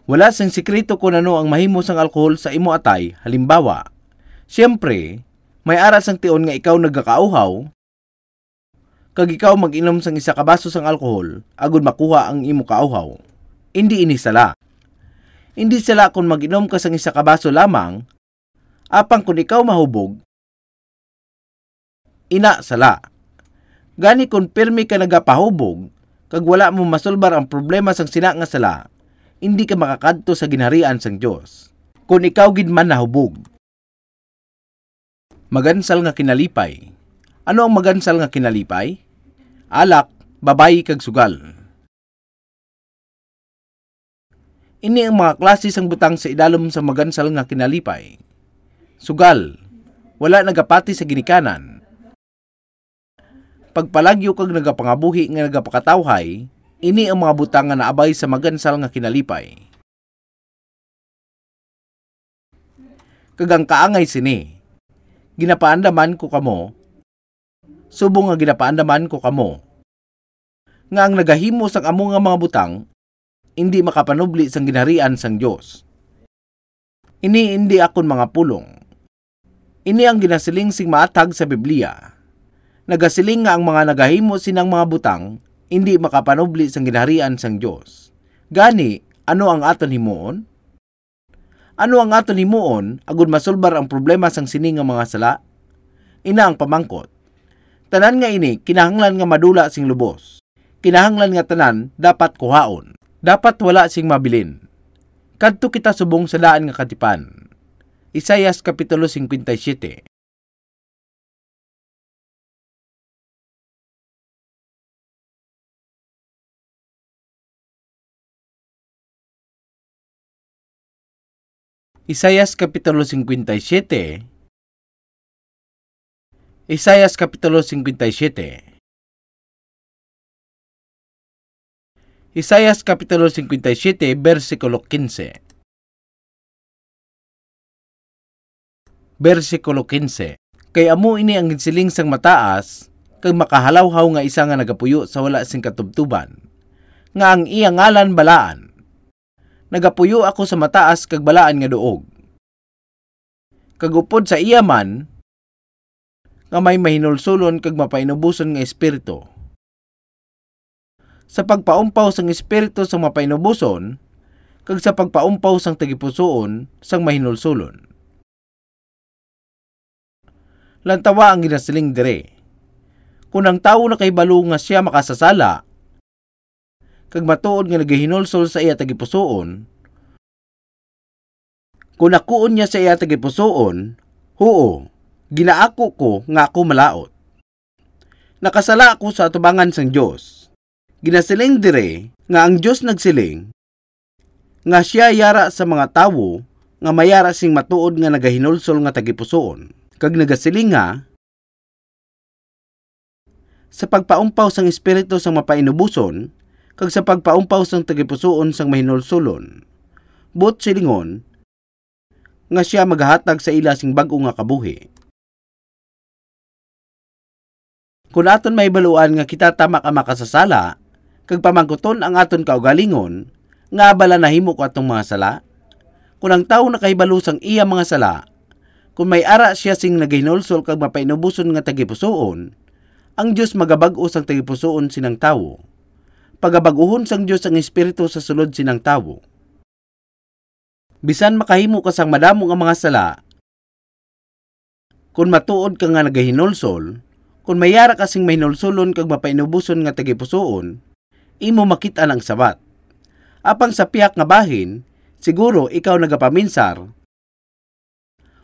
Wala sang sikreto kung ano ang mahimo sang alkohol sa imo atay. Halimbawa, siyempre, may ara sang tion nga ikaw nagkakauhaw, kag ikaw mag-inom sang isa ka baso sang alkohol, agud makuha ang imo kauhaw. Hindi ini sala. Hindi sala kung mag-inom ka sang isa ka baso lamang, apang kung ikaw mahubog, ina sala. Gani kung pirmi ka nagapahubog, kag wala mo masolbar ang problema sang sina nga sala, hindi ka makakadto sa ginharian sang Dios. Kung ikaw gid man nahubog. Magansal nga kinalipay. Ano ang magansal nga kinalipay? Alak, babayi kag sugal. Ini ang mga klase sang butang sa idalom sa magansal nga kinalipay. Sugal, wala nagapati sa ginikanan. Pagpalagyo kag nagapangabuhi nga nagapakatawhay, ini ang mga butang nga naabay sa magansal nga kinalipay. Kagang kaangay sini, ginapaandaman ko kamo, subong nga ginapaandaman ko kamo, nga ang nagahimo sang amo nga mga butang, hindi makapanubli sang ginharian sang Dios. Ini hindi akon mga pulong. Ini ang ginasiling sing maatag sa Biblia. Nagasiling nga ang mga nagahimo sinang mga butang, hindi makapanubli sang ginharian sang Dios. Gani, ano ang aton himuon? Ano ang aton himuon agud masulbar ang problema sang sini nga mga sala? Ina ang pamangkot. Tanan nga ini kinahanglan nga madula sing lubos. Kinahanglan nga tanan dapat kuhaon. Dapat wala sing mabilin. Kadto kita subong sa daan nga katipan. Isaias kapitulo 57. Isaias kapitulo 57. Isaias kapitulo 57. Isaias kapitulo 57 versikulo 15. Versikulo 15. Kay amo ini ang ginsiling sang mataas, kag makahalaw-haw nga isa nga nagapuyo sa wala sing katubtuban. nga ang iya ngalan balaan. Nagapuyo ako sa mataas kag balaan nga duog. Kagupod sa iya man, nga may mahinulsulon kag mapainubuson nga espiritu. Sa pagpaumpaw sang espiritu sang mapainubuson, kag sa pagpaumpaw sang tagipusoon sang mahinulsulon. Lantawa ang ginasiling dire. Kung ang tawo na kay balo nga siya makasasala, kag matuod nga nagahinulsol sa iya tagipusoon, kung nakuon niya sa iya tagipusoon, huo, ginaako ko nga ako malaot. Nakasala ako sa atubangan sang Dios. Ginasiling dire nga ang Dios nagsiling nga siya yara sa mga tawo nga mayara sing matuod nga nagahinulsol nga tagipusoon. Kag nagasiling nga sa pagpaumpaw sang espiritu sang mapainubuson kag sa pagpaumpaw sang tagipusoon sang mahinulsulon. But silingon nga siya maghatag sa ila sing bag-o nga kabuhi. Kung aton may baluan nga kita tama ka makasasala, kag pamangkuton ang aton kaugalingon, nga bala nahimo ko atong mga sala, kung ang tawo nakahibalo sang iya mga sala, kung may ara siya sing nagahinulsol kag mapainubuson nga tagipusoon, ang Dios magabag-o sang tagipusoon sinang tawo. Pagabaguhon sang Dios ang espiritu sa sulod sinang tawo. Bisan makahimo ka sang madamo nga mga sala, kung matuod ka nga nagahinulsol, kung mayara kasing mahinulsulon kag mapainubuson nga tagipusoon, imo makita ang sabat. Apang sa piyak nga bahin, siguro ikaw nagapaminsar,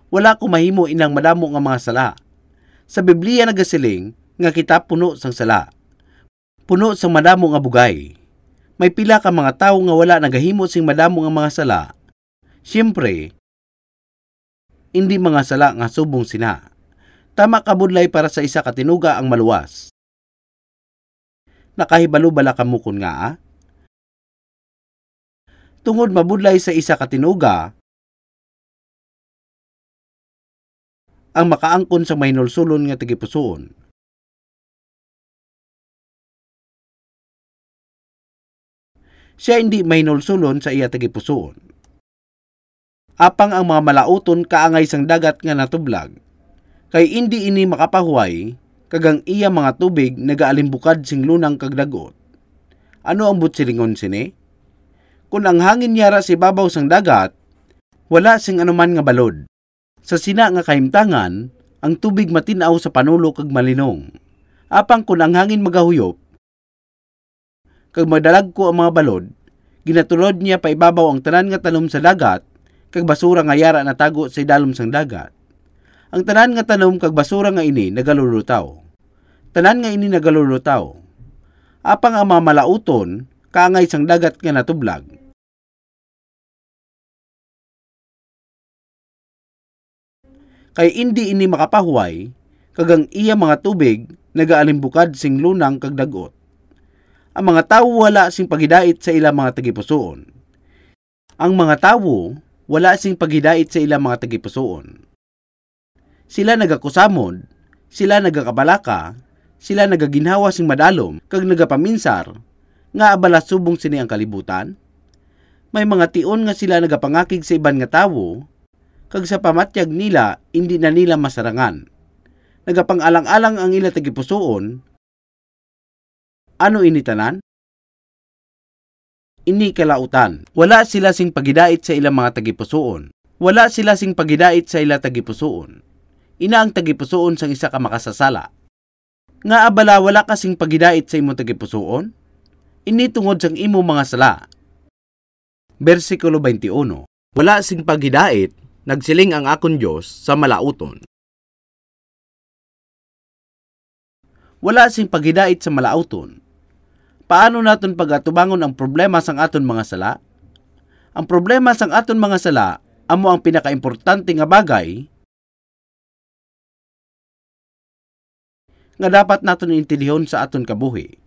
wala ko mahimo inang madamo nga mga sala. Sa Biblia nagasiling nga kita puno sang sala. Puno sang madamo nga bugay. May pila ka mga tawo nga wala nagahimo sing madamo nga mga sala. Siyempre, hindi mga sala nga subong sina. Tama kabudlay para sa isa ka tinuga ang maluwas. Nakahibalo bala kamo kun nga? Tungod mabudlay sa isa ka tinuga, ang makaangkon sa mahinulsulon nga tagipusoon. Siya hindi mahinulsulon sa iya tagipusoon. Apang ang mga malauton kaangay sang dagat nga natublag, kay hindi ini makapahuway, kagang iya mga tubig nagaalimbukad sing lunang kag dagot. Ano ang butsilingon sini? Kung ang hangin yara si babaw sang dagat, wala sing anuman nga balod. Sa sina nga kahimtangan, ang tubig matinaw sa panulo kag malinong. Apang kung ang hangin magahuyop, kag madalag ko ang mga balod, ginatulod niya pa ibabaw ang tanan nga tanom sa dagat, kag basura nga yara natago sa idalom sang dagat. Ang tanan nga tanom kag basura nga ini nagalulutaw. Tanan nga ini nagalulutaw. Apang ang mga malauton, kaangay sang dagat nga natublag. Kay hindi ini makapahuway, kagang iya mga tubig nagaalimbukad sing lunang kag dagot. Ang mga tawo wala sing paghidait sa ilang mga tagipusoon. Ang mga tawo wala sing paghidait sa ilang mga tagipusoon. Sila nagakusamod, sila nagakabalaka, sila nagaginhawa sing madalom, kag nagapaminsar, nga abala subong sini ang kalibutan. May mga tion nga sila nagapangakig sa iban nga tawo, kag sa pamatyag nila, hindi na nila masarangan. Nagapang-alang-alang ang ila tagipusoon. Ano ini tanan? Ini kalautan. Wala sila sing pagidait sa ilang mga tagipusoon. Wala sila sing pagidait sa ila tagipusoon. Ina ang tagipusoon sang isa ka makasasala. Nga abala wala kasing pagidait sa imo tagipusoon? Ini tungod sang imo mga sala. Versikulo 21. Wala sing paghidait, nagsiling ang akon Diyos sa malauton. Wala sing paghidait sa malauton. Paano naton pagatubangon ang problema sang aton mga sala? Ang problema sang aton mga sala amo ang pinakaimportante nga bagay nga dapat naton intindihon sa aton kabuhi.